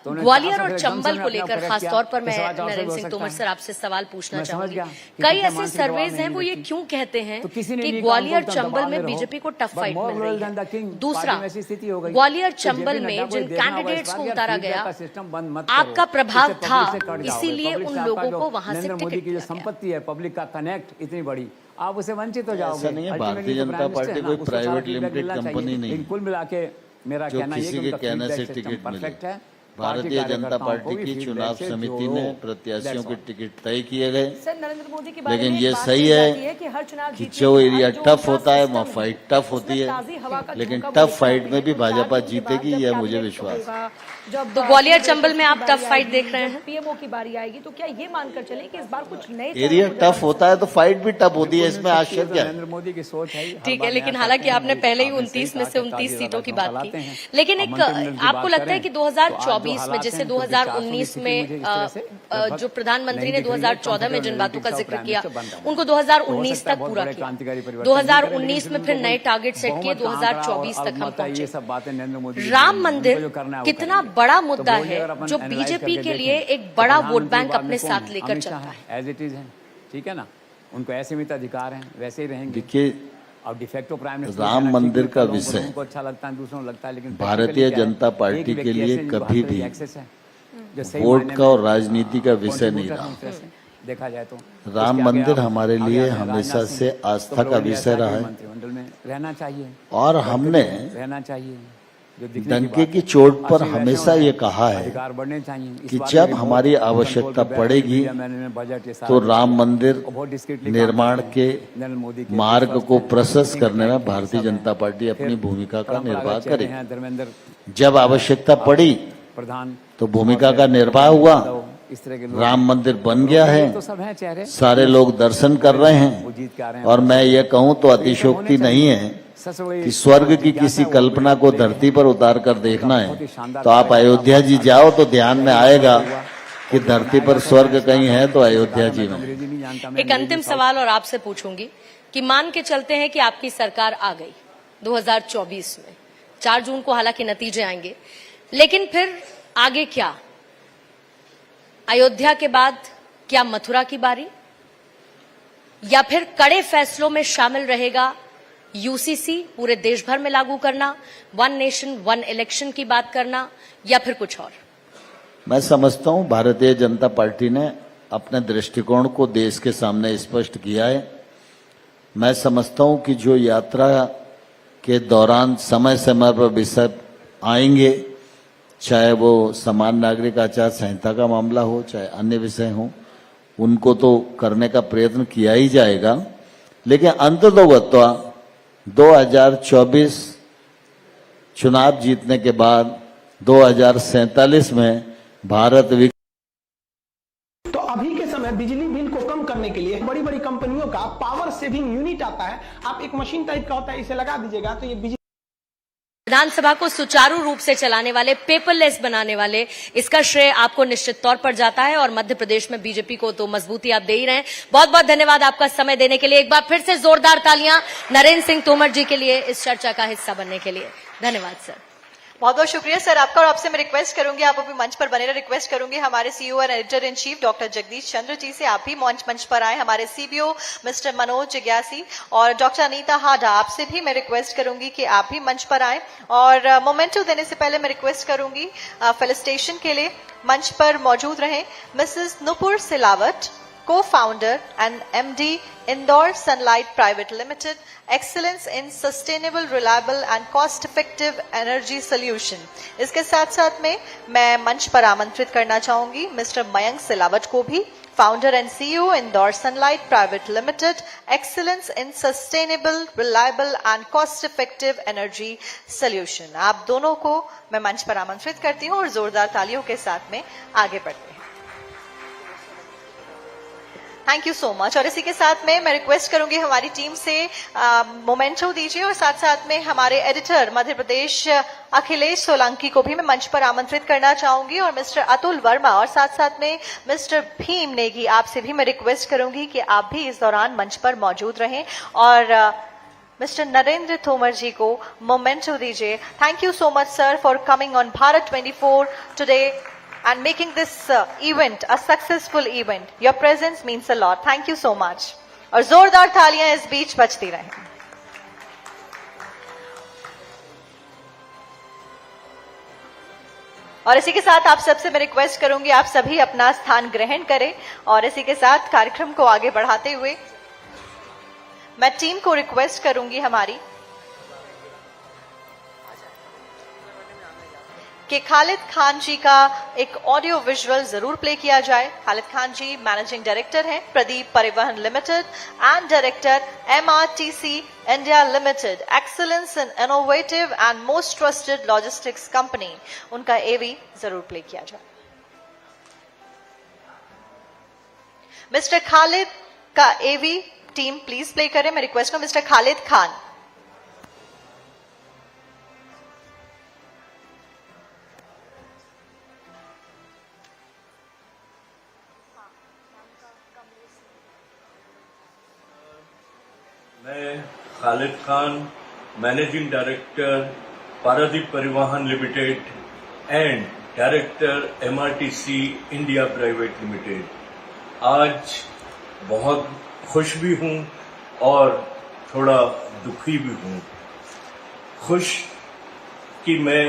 ग्वालियर और चंबल को लेकर खास तौर पर मैं नरेंद्र सिंह तोमर सर आपसे सवाल पूछना चाहूंगी। कई ऐसे सर्वेज हैं वो ये क्यों कहते हैं कि ग्वालियर चंबल में बीजेपी को टफ फाइट मिल रही है। दूसरा, ग्वालियर चंबल में जिन कैंडिडेट्स को उतारा गया आपका प्रभाव था, इसीलिए उन लोगों को वहां से टिकट दिया। संपत्ति है पब्लिक का कनेक्ट इतनी बड़ी, आप उसे वंचित हो जाओगे। ऐसा नहीं है, भारतीय जनता पार्टी कोई प्राइवेट लिमिटेड कंपनी नहीं कुल मिला के मेरा जो किसी के कहने से टिकट मिले। भारतीय जनता पार्टी की चुनाव समिति ने प्रत्याशियों के टिकट तय किए गए, लेकिन ये सही है कि जो एरिया टफ होता है वहाँ फाइट टफ होती है, लेकिन टफ फाइट में भी भाजपा जीतेगी, यह मुझे विश्वास है। तो ग्वालियर चंबल में आप टफ फाइट देख रहे हैं। पीएमओ की बारी आएगी तो क्या ये मानकर चले कि इस बार कुछ नए एरिया टफ होता है तो फाइट भी टफ होती है, इसमें आश्चर्य क्या है। नरेंद्र मोदी की सोच है। ठीक है, लेकिन हालांकि आपने पहले ही 29 में से 29 सीटों की बात की, लेकिन एक आपको लगता है कि 2024 में, जैसे 2019 में जो प्रधानमंत्री ने 2014 में जिन बातों का जिक्र किया उनको 2019 तक पूरा किया, 2019 में फिर नए टारगेट सेट किए, 2024 तक हम पहुंचे। राम मंदिर कितना बड़ा मुद्दा है जो बीजेपी के लिए एक बड़ा वोट बैंक अपने साथ लेकर चलता है। एज इट इज है, ठीक है ना, उनको ऐसे मित अधिकार हैं, वैसे ही रहेंगे। देखिए, अब डिफेक्टो प्राइम मिनिस्टर राम मंदिर का विषय उनको अच्छा लगता है, दूसरों को लगता है, लेकिन भारतीय जनता पार्टी के लिए कभी भी वोट का और राजनीति का विषय नहीं रहा। देखा जाए तो राम मंदिर हमारे लिए हमेशा से आस्था का विषय रहा है मंत्रिमंडल में रहना चाहिए और हमने रहना चाहिए। डंके की चोट पर हमेशा ये कहा है कि जब हमारी आवश्यकता पड़ेगी तो राम मंदिर निर्माण के मार्ग को प्रशस्त करने में भारतीय जनता पार्टी अपनी भूमिका का निर्वाह करेगी। जब आवश्यकता पड़ी तो भूमिका का निर्वाह हुआ, राम मंदिर बन गया है, सारे लोग दर्शन कर रहे हैं और मैं ये कहूँ तो अतिशयोक्ति नहीं है कि स्वर्ग की किसी कल्पना को धरती पर उतार कर देखना है तो आप अयोध्या जी जाओ तो ध्यान में आएगा कि धरती पर स्वर्ग कहीं है तो अयोध्या जी में। एक अंतिम सवाल और आपसे पूछूंगी कि मान के चलते हैं कि आपकी सरकार आ गई 2024 में, 4 जून को हालांकि नतीजे आएंगे, लेकिन फिर आगे क्या? अयोध्या के बाद क्या मथुरा की बारी, या फिर कड़े फैसलों में शामिल रहेगा यूसीसी पूरे देश भर में लागू करना, 1 नेशन 1 इलेक्शन की बात करना, या फिर कुछ और? मैं समझता हूं भारतीय जनता पार्टी ने अपने दृष्टिकोण को देश के सामने स्पष्ट किया है। मैं समझता हूं कि जो यात्रा के दौरान समय समय पर विषय आएंगे, चाहे वो समान नागरिक आचार संहिता का मामला हो, चाहे अन्य विषय हो, उनको तो करने का प्रयत्न किया ही जाएगा। लेकिन अंततोगत्वा 2024 चुनाव जीतने के बाद 2047 में भारत तो अभी के समय बिजली बिल को कम करने के लिए बड़ी बड़ी कंपनियों का पावर सेविंग यूनिट आता है। आप एक मशीन टाइप का होता है, इसे लगा दीजिएगा तो ये बिजली विधानसभा को सुचारू रूप से चलाने वाले, पेपरलेस बनाने वाले, इसका श्रेय आपको निश्चित तौर पर जाता है और मध्य प्रदेश में बीजेपी को तो मजबूती आप दे ही रहे हैं। बहुत बहुत धन्यवाद आपका समय देने के लिए। एक बार फिर से जोरदार तालियां नरेंद्र सिंह तोमर जी के लिए इस चर्चा का हिस्सा बनने के लिए। धन्यवाद सर। बहुत बहुत शुक्रिया सर आपका। और आपसे मैं रिक्वेस्ट करूंगी, आप अभी मंच पर बने रहे, रिक्वेस्ट करूंगी हमारे सीईओ और editor in chief doctor Jagdish Chandra ji से आप भी मंच पर आए। हमारे सीबीओ मिस्टर मनोज जिज्ञासी और डॉक्टर अनीता हाडा, आपसे भी मैं रिक्वेस्ट करूंगी कि आप भी मंच पर आए। और मोमेंटो देने से पहले मैं रिक्वेस्ट करूंगी फेलिसिटेशन के लिए मंच पर मौजूद रहे Mrs Nupur Silawat, co-founder and MD Indore Sunlight Private Limited, excellence in sustainable, reliable and cost-effective energy solution। इसके साथ साथ में मैं मंच पर आमंत्रित करना चाहूंगी मिस्टर मयंक सिलावट को भी, founder and CEO Indore Sunlight Private Limited, excellence in sustainable, reliable and cost-effective energy solution। आप दोनों को मैं मंच पर आमंत्रित करती हूँ और जोरदार तालियों के साथ में आगे बढ़ते हैं। Thank you so much. और इसी के साथ में मैं रिक्वेस्ट करूंगी हमारी टीम से मोमेंटो दीजिए और साथ साथ में हमारे एडिटर मध्य प्रदेश अखिलेश सोलंकी को भी मैं मंच पर आमंत्रित करना चाहूंगी और मिस्टर अतुल वर्मा और साथ साथ में मिस्टर भीम नेगी, आपसे भी मैं रिक्वेस्ट करूंगी कि आप भी इस दौरान मंच पर मौजूद रहें और मिस्टर नरेंद्र तोमर जी को मोमेंटो दीजिए। Thank you so much sir for coming on Bharat 24 today and making this event a successful event. Your presence means a lot. Thank you so much. और जोरदार तालियां इस बीच बजती रहें। और इसी के साथ आप सबसे मैं रिक्वेस्ट करूंगी आप सभी अपना स्थान ग्रहण करें और इसी के साथ कार्यक्रम को आगे बढ़ाते हुए मैं टीम को रिक्वेस्ट करूंगी हमारी कि खालिद खान जी का एक ऑडियो विजुअल जरूर प्ले किया जाए। खालिद खान जी मैनेजिंग डायरेक्टर हैं प्रदीप परिवहन limited and director MRTC India limited, excellence in innovative and most trusted logistics company. उनका AV जरूर प्ले किया जाए। मिस्टर खालिद का AV टीम प्लीज प्ले करें। मैं रिक्वेस्ट करूं मिस्टर खालिद खान। मैं खालिद खान, मैनेजिंग डायरेक्टर पारादीप परिवहन limited and director MRTC India private limited, आज बहुत खुश भी हूं और थोड़ा दुखी भी हूं। खुश कि मैं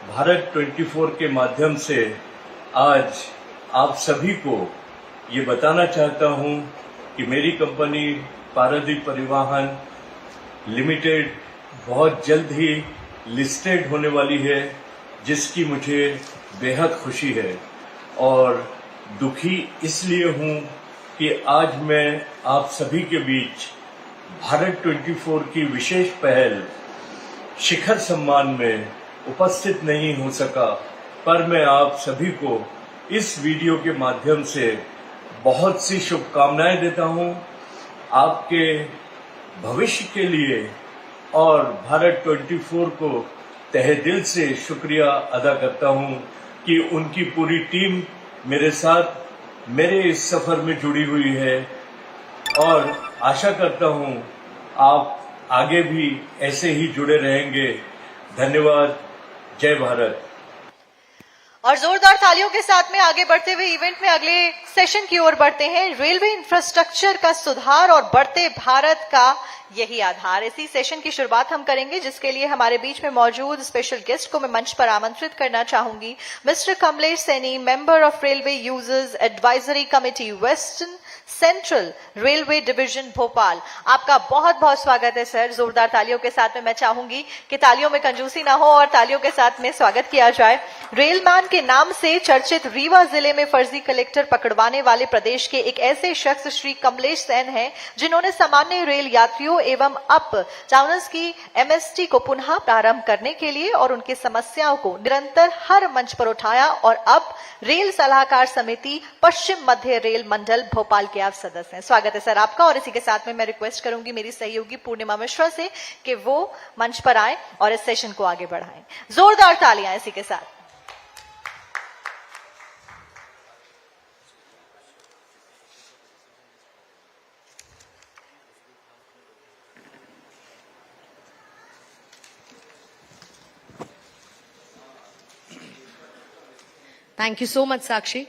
भारत 24 के माध्यम से आज आप सभी को ये बताना चाहता हूं कि मेरी कंपनी पारादीप परिवहन लिमिटेड बहुत जल्द ही लिस्टेड होने वाली है, जिसकी मुझे बेहद खुशी है। और दुखी इसलिए हूं कि आज मैं आप सभी के बीच भारत 24 की विशेष पहल शिखर सम्मान में उपस्थित नहीं हो सका, पर मैं आप सभी को इस वीडियो के माध्यम से बहुत सी शुभकामनाएं देता हूं। आपके भविष्य के लिए और भारत 24 को तहे दिल से शुक्रिया अदा करता हूं कि उनकी पूरी टीम मेरे साथ मेरे इस सफर में जुड़ी हुई है और आशा करता हूं आप आगे भी ऐसे ही जुड़े रहेंगे। धन्यवाद। जय भारत। और जोरदार तालियों के साथ में आगे बढ़ते हुए इवेंट में अगले सेशन की ओर बढ़ते हैं। रेलवे इंफ्रास्ट्रक्चर का सुधार और बढ़ते भारत का यही आधार। इसी सेशन की शुरुआत हम करेंगे, जिसके लिए हमारे बीच में मौजूद स्पेशल गेस्ट को मैं मंच पर आमंत्रित करना चाहूंगी। Mister Kamlesh Saini, member of railway users advisory committee, western central railway division Bhopal. आपका बहुत बहुत स्वागत है सर। जोरदार तालियों के साथ में मैं चाहूंगी कि तालियों में कंजूसी ना हो और तालियों के साथ में स्वागत किया जाए। रेलमैन के नाम से चर्चित रीवा जिले में फर्जी कलेक्टर पकड़वाने वाले प्रदेश के एक ऐसे शख्स श्री कमलेश सैन हैं, जिन्होंने सामान्य रेल यात्रियों एवं अप टाउनर्स की एमएसटी को पुनः प्रारंभ करने के लिए और उनकी समस्याओं को निरंतर हर मंच पर उठाया और अब रेल सलाहकार समिति पश्चिम मध्य रेल मंडल भोपाल के आप सदस्य हैं। स्वागत है सर आपका। और इसी के साथ में मैं रिक्वेस्ट करूंगी मेरी सहयोगी पूर्णिमा मिश्रा से कि वो मंच पर आए और इस सेशन को आगे बढ़ाएं। जोरदार तालियां इसी के साथ। थैंक यू सो मच साक्षी।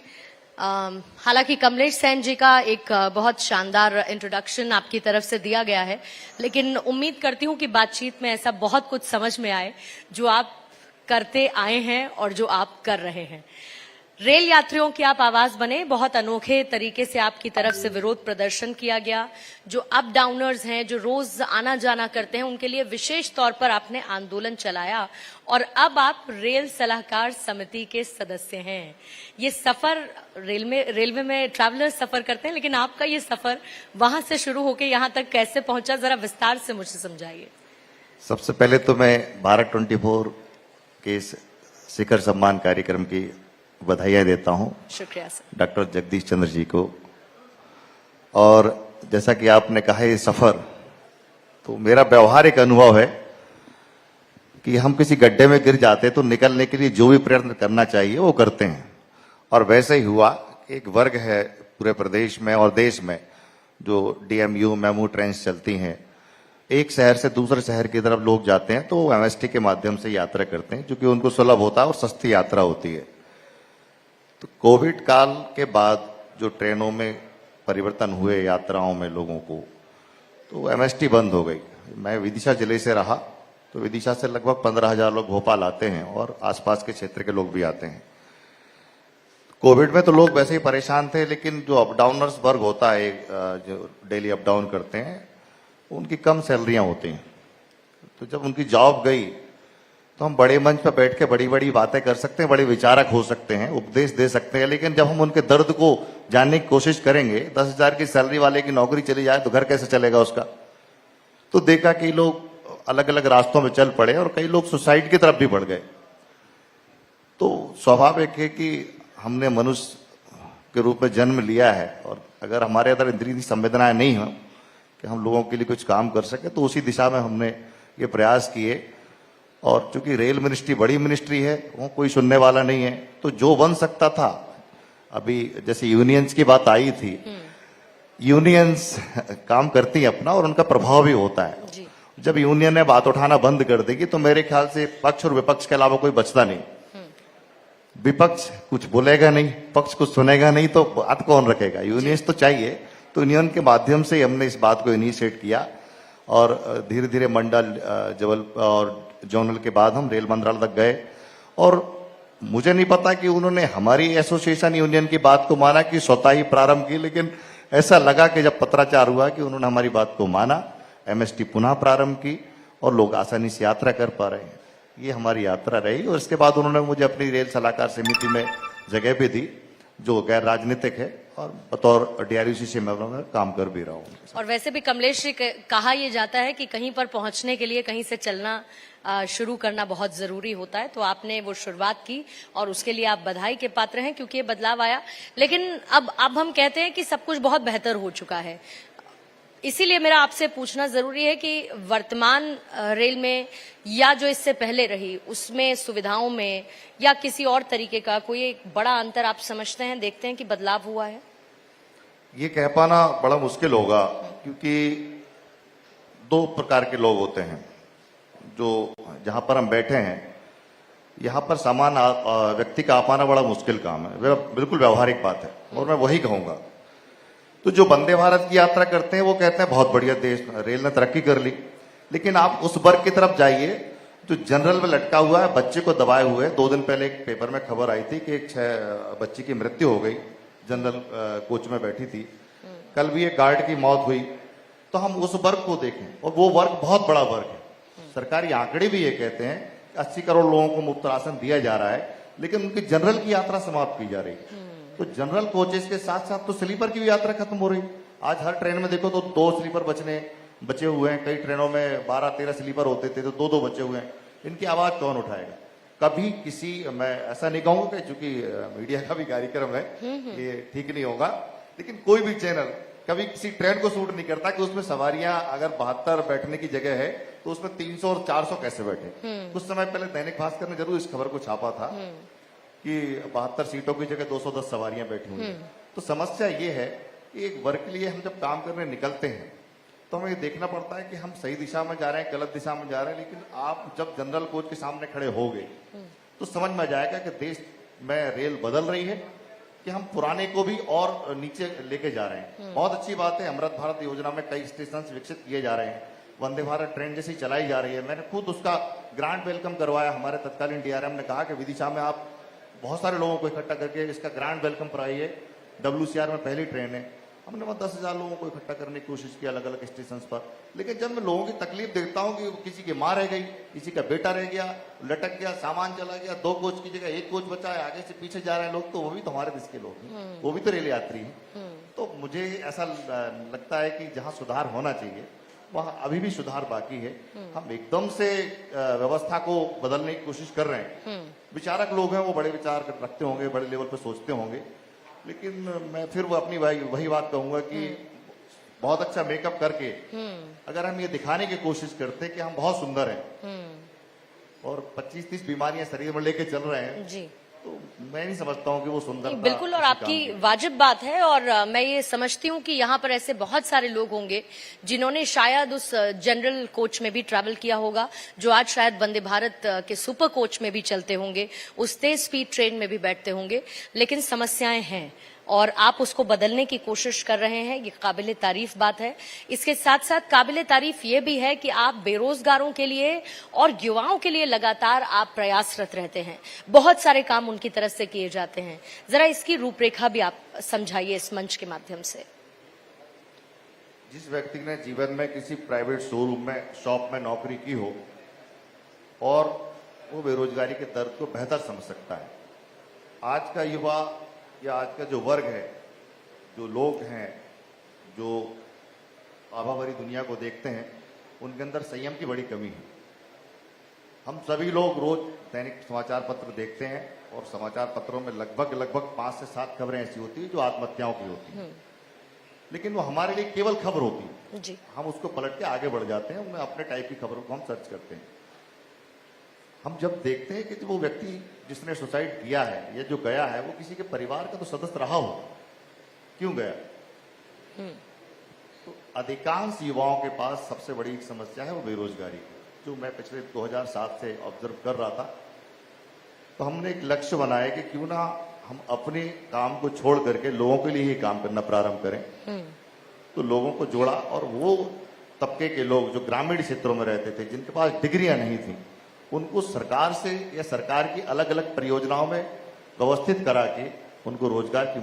हालांकि कमलेश सैन जी का एक बहुत शानदार इंट्रोडक्शन आपकी तरफ से दिया गया है, लेकिन उम्मीद करती हूं कि बातचीत में ऐसा बहुत कुछ समझ में आए जो आप करते आए हैं और जो आप कर रहे हैं। रेल यात्रियों की आप आवाज बने। बहुत अनोखे तरीके से आपकी तरफ से विरोध प्रदर्शन किया गया। जो अप डाउनर्स हैं, जो रोज आना जाना करते हैं, उनके लिए विशेष तौर पर आपने आंदोलन चलाया और अब आप रेल सलाहकार समिति के सदस्य हैं। ये सफर रेलवे में ट्रैवलर्स सफर करते हैं, लेकिन आपका ये सफर वहां से शुरू होकर यहाँ तक कैसे पहुंचा, जरा विस्तार से मुझे समझाइए। सबसे पहले तो मैं भारत 24 के शिखर सम्मान कार्यक्रम की बधाइयां देता हूं शुक्रिया सर। डॉक्टर जगदीश चंद्र जी को। और जैसा कि आपने कहा ये सफर, तो मेरा व्यवहारिक अनुभव है कि हम किसी गड्ढे में गिर जाते तो निकलने के लिए जो भी प्रयत्न करना चाहिए वो करते हैं। और वैसे ही हुआ। एक वर्ग है पूरे प्रदेश में और देश में जो डीएमयू मेमू ट्रेन चलती हैं, एक शहर से दूसरे शहर की तरफ लोग जाते हैं तो एमएसटी के माध्यम से यात्रा करते हैं, क्योंकि उनको सुलभ होता है और सस्ती यात्रा होती है। तो कोविड काल के बाद जो ट्रेनों में परिवर्तन हुए यात्राओं में लोगों को, तो एमएसटी बंद हो गई। मैं विदिशा जिले से रहा, तो विदिशा से लगभग 15,000 लोग भोपाल आते हैं और आसपास के क्षेत्र के लोग भी आते हैं। कोविड में तो लोग वैसे ही परेशान थे, लेकिन जो अप डाउनर्स वर्ग होता है, जो डेली अप डाउन करते हैं, उनकी कम सैलरियां होती हैं। तो जब उनकी जॉब गई तो हम बड़े मंच पर बैठ के बड़ी बड़ी बातें कर सकते हैं, बड़े विचारक हो सकते हैं, उपदेश दे सकते हैं, लेकिन जब हम उनके दर्द को जानने की कोशिश करेंगे, 10,000 की सैलरी वाले की नौकरी चली जाए तो घर कैसे चलेगा उसका। तो देखा कि लोग अलग अलग रास्तों में चल पड़े और कई लोग सुसाइड की तरफ भी बढ़ गए। तो स्वाभाविक है कि हमने मनुष्य के रूप में जन्म लिया है, और अगर हमारे अंदर इंद्रिय संवेदनाएं नहीं हो कि हम लोगों के लिए कुछ काम कर सके, तो उसी दिशा में हमने ये प्रयास किए। और चूंकि रेल मिनिस्ट्री बड़ी मिनिस्ट्री है, वो कोई सुनने वाला नहीं है, तो जो बन सकता था, अभी जैसे यूनियंस की बात आई थी, यूनियंस काम करती है अपना और उनका प्रभाव भी होता है। जब यूनियन ने बात उठाना बंद कर देगी तो मेरे ख्याल से पक्ष और विपक्ष के अलावा कोई बचता नहीं। विपक्ष कुछ बोलेगा नहीं, पक्ष कुछ सुनेगा नहीं, तो बात कौन रखेगा। यूनियंस तो चाहिए। तो यूनियन के माध्यम से हमने इस बात को इनिशिएट किया और धीरे धीरे मंडल, जबल और जोनल के बाद हम रेल मंत्रालय तक गए। और मुझे नहीं पता कि उन्होंने हमारी एसोसिएशन यूनियन की बात को माना कि स्वतः ही प्रारंभ की, लेकिन ऐसा लगा कि जब पत्राचार हुआ कि उन्होंने हमारी बात को माना, एमएसटी पुनः प्रारंभ की और लोग आसानी से यात्रा कर पा रहे हैं। ये हमारी यात्रा रही। और इसके बाद उन्होंने मुझे अपनी रेल सलाहकार समिति में जगह भी दी, जो गैर राजनीतिक है, और बतौर डीआरयूसी मैं काम कर भी रहा हूँ। और वैसे भी कमलेश जी, कहा यह जाता है कि कहीं पर पहुंचने के लिए कहीं से चलना शुरू करना बहुत जरूरी होता है। तो आपने वो शुरुआत की और उसके लिए आप बधाई के पात्र हैं, क्योंकि ये बदलाव आया। लेकिन अब हम कहते हैं कि सब कुछ बहुत बेहतर हो चुका है। इसीलिए मेरा आपसे पूछना जरूरी है कि वर्तमान रेल में या जो इससे पहले रही उसमें सुविधाओं में या किसी और तरीके का कोई एक बड़ा अंतर आप समझते हैं, देखते हैं कि बदलाव हुआ है? ये कह पाना बड़ा मुश्किल होगा, क्योंकि दो प्रकार के लोग होते हैं। जो जहां पर हम बैठे हैं, यहाँ पर सामान व्यक्ति का आ पाना बड़ा मुश्किल काम है, वह बिल्कुल व्यवहारिक बात है और मैं वही कहूंगा। तो जो वंदे भारत की यात्रा करते हैं वो कहते हैं बहुत बढ़िया, देश रेल ने तरक्की कर ली, लेकिन आप उस वर्ग की तरफ जाइए जो जनरल में लटका हुआ है, बच्चे को दबाए हुए। 2 दिन पहले एक पेपर में खबर आई थी कि एक 6 बच्ची की मृत्यु हो गई, जनरल कोच में बैठी थी। कल भी एक गार्ड की मौत हुई। तो हम उस वर्ग को देखें, और वो वर्ग बहुत बड़ा वर्ग है। सरकारी आंकड़े भी ये कहते हैं 80 करोड़ लोगों को मुफ्त राशन दिया जा रहा है, लेकिन उनकी जनरल की यात्रा समाप्त की जा रही है। तो जनरल कोचेस के साथ साथ तो स्लीपर की भी यात्रा खत्म हो रही। आज हर ट्रेन में देखो तो 2 स्लीपर बचे हुए हैं। कई ट्रेनों में 12-13 स्लीपर होते थे, तो 2-2 बचे हुए हैं। इनकी आवाज कौन उठाएगा? कभी किसी, मैं ऐसा नहीं कहूंगा कि चूंकि मीडिया का भी कार्यक्रम है, ये ठीक नहीं होगा, लेकिन कोई भी चैनल कभी किसी ट्रेन को सूट नहीं करता कि उसमें सवारियां अगर 72 बैठने की जगह है तो उसमें 300 और 400 कैसे बैठे। कुछ समय पहले दैनिक भास्कर ने जरूर इस खबर को छापा था कि 72 सीटों की जगह 210 सवारियां बैठी हुई हैं। तो समस्या ये है कि एक वर्ग के लिए हम जब काम करने निकलते हैं तो हमें ये देखना पड़ता है कि हम सही दिशा में जा रहे हैं, गलत दिशा में जा रहे हैं। लेकिन आप जब जनरल कोच के सामने खड़े हो गए तो समझ में आ जाएगा कि देश में रेल बदल रही है, कि हम पुराने को भी और नीचे लेके जा रहे हैं। बहुत अच्छी बात है, अमृत भारत योजना में कई स्टेशन विकसित किए जा रहे हैं, वंदे भारत ट्रेन जैसी चलाई जा रही है। मैंने खुद उसका ग्रांड वेलकम करवाया। हमारे तत्कालीन डीआरएम ने कहा कि विदिशा में आप बहुत सारे लोगों को इकट्ठा करके इसका ग्रांड वेलकम कराइए। WCR में पहली ट्रेन है। हमने वहां 10,000 लोगों को इकट्ठा करने की कोशिश की अलग अलग स्टेशन पर। लेकिन जब मैं लोगों की तकलीफ देखता हूं कि किसी की माँ रह गई, किसी का बेटा रह गया, लटक गया, सामान चला गया, 2 कोच की जगह 1 कोच बचा है, आगे से पीछे जा रहे हैं लोग, तो वो भी तो हमारे देश के लोग हैं, वो भी तो रेल यात्री हैं। तो मुझे ऐसा लगता है कि जहां सुधार होना चाहिए वहां अभी भी सुधार बाकी है। हम एकदम से व्यवस्था को बदलने की कोशिश कर रहे हैं। विचारक लोग हैं, वो बड़े विचार रखते होंगे, बड़े लेवल पर सोचते होंगे, लेकिन मैं फिर वो अपनी वही बात कहूंगा कि बहुत अच्छा मेकअप करके अगर हम ये दिखाने की कोशिश करते कि हम बहुत सुंदर हैं और 25-30 बीमारियां शरीर में लेके चल रहे हैं जी, तो मैं नहीं समझता हूं कि वो सुंदर। बिल्कुल, और आपकी वाजिब बात है। और मैं ये समझती हूँ कि यहाँ पर ऐसे बहुत सारे लोग होंगे जिन्होंने शायद उस जनरल कोच में भी ट्रैवल किया होगा, जो आज शायद वंदे भारत के सुपर कोच में भी चलते होंगे, उस तेज स्पीड ट्रेन में भी बैठते होंगे, लेकिन समस्याएं हैं और आप उसको बदलने की कोशिश कर रहे हैं। ये काबिले तारीफ बात है। इसके साथ साथ काबिले तारीफ ये भी है कि आप बेरोजगारों के लिए और युवाओं के लिए लगातार आप प्रयासरत रहते हैं। बहुत सारे काम उनकी तरफ से किए जाते हैं। जरा इसकी रूपरेखा भी आप समझाइए इस मंच के माध्यम से। जिस व्यक्ति ने जीवन में किसी प्राइवेट शोरूम में, शॉप में नौकरी की हो और वो बेरोजगारी के दर्द को बेहतर समझ सकता है। आज का युवा या आज का जो वर्ग है, जो लोग हैं, जो आभाभरी दुनिया को देखते हैं, उनके अंदर संयम की बड़ी कमी है। हम सभी लोग रोज दैनिक समाचार पत्र देखते हैं और समाचार पत्रों में लगभग 5 से 7 खबरें ऐसी होती है जो आत्महत्याओं की होती है, लेकिन वो हमारे लिए केवल खबर होती है जी। हम उसको पलट के आगे बढ़ जाते हैं, उनमें अपने टाइप की खबरों को हम सर्च करते हैं। हम जब देखते हैं कि वो व्यक्ति जिसने सुसाइड किया है या जो गया है वो किसी के परिवार का तो सदस्य रहा हो, क्यों गया? तो अधिकांश युवाओं के पास सबसे बड़ी समस्या है वो बेरोजगारी की, जो मैं पिछले 2007 से ऑब्जर्व कर रहा था। तो हमने एक लक्ष्य बनाया कि क्यों ना हम अपने काम को छोड़ करके लोगों के लिए ही काम करना प्रारंभ करें। तो लोगों को जोड़ा और वो तबके के लोग जो ग्रामीण क्षेत्रों में रहते थे, जिनके पास डिग्रियां नहीं थी, उनको सरकार से या सरकार की अलग अलग परियोजनाओं में व्यवस्थित करा के उनको रोजगार की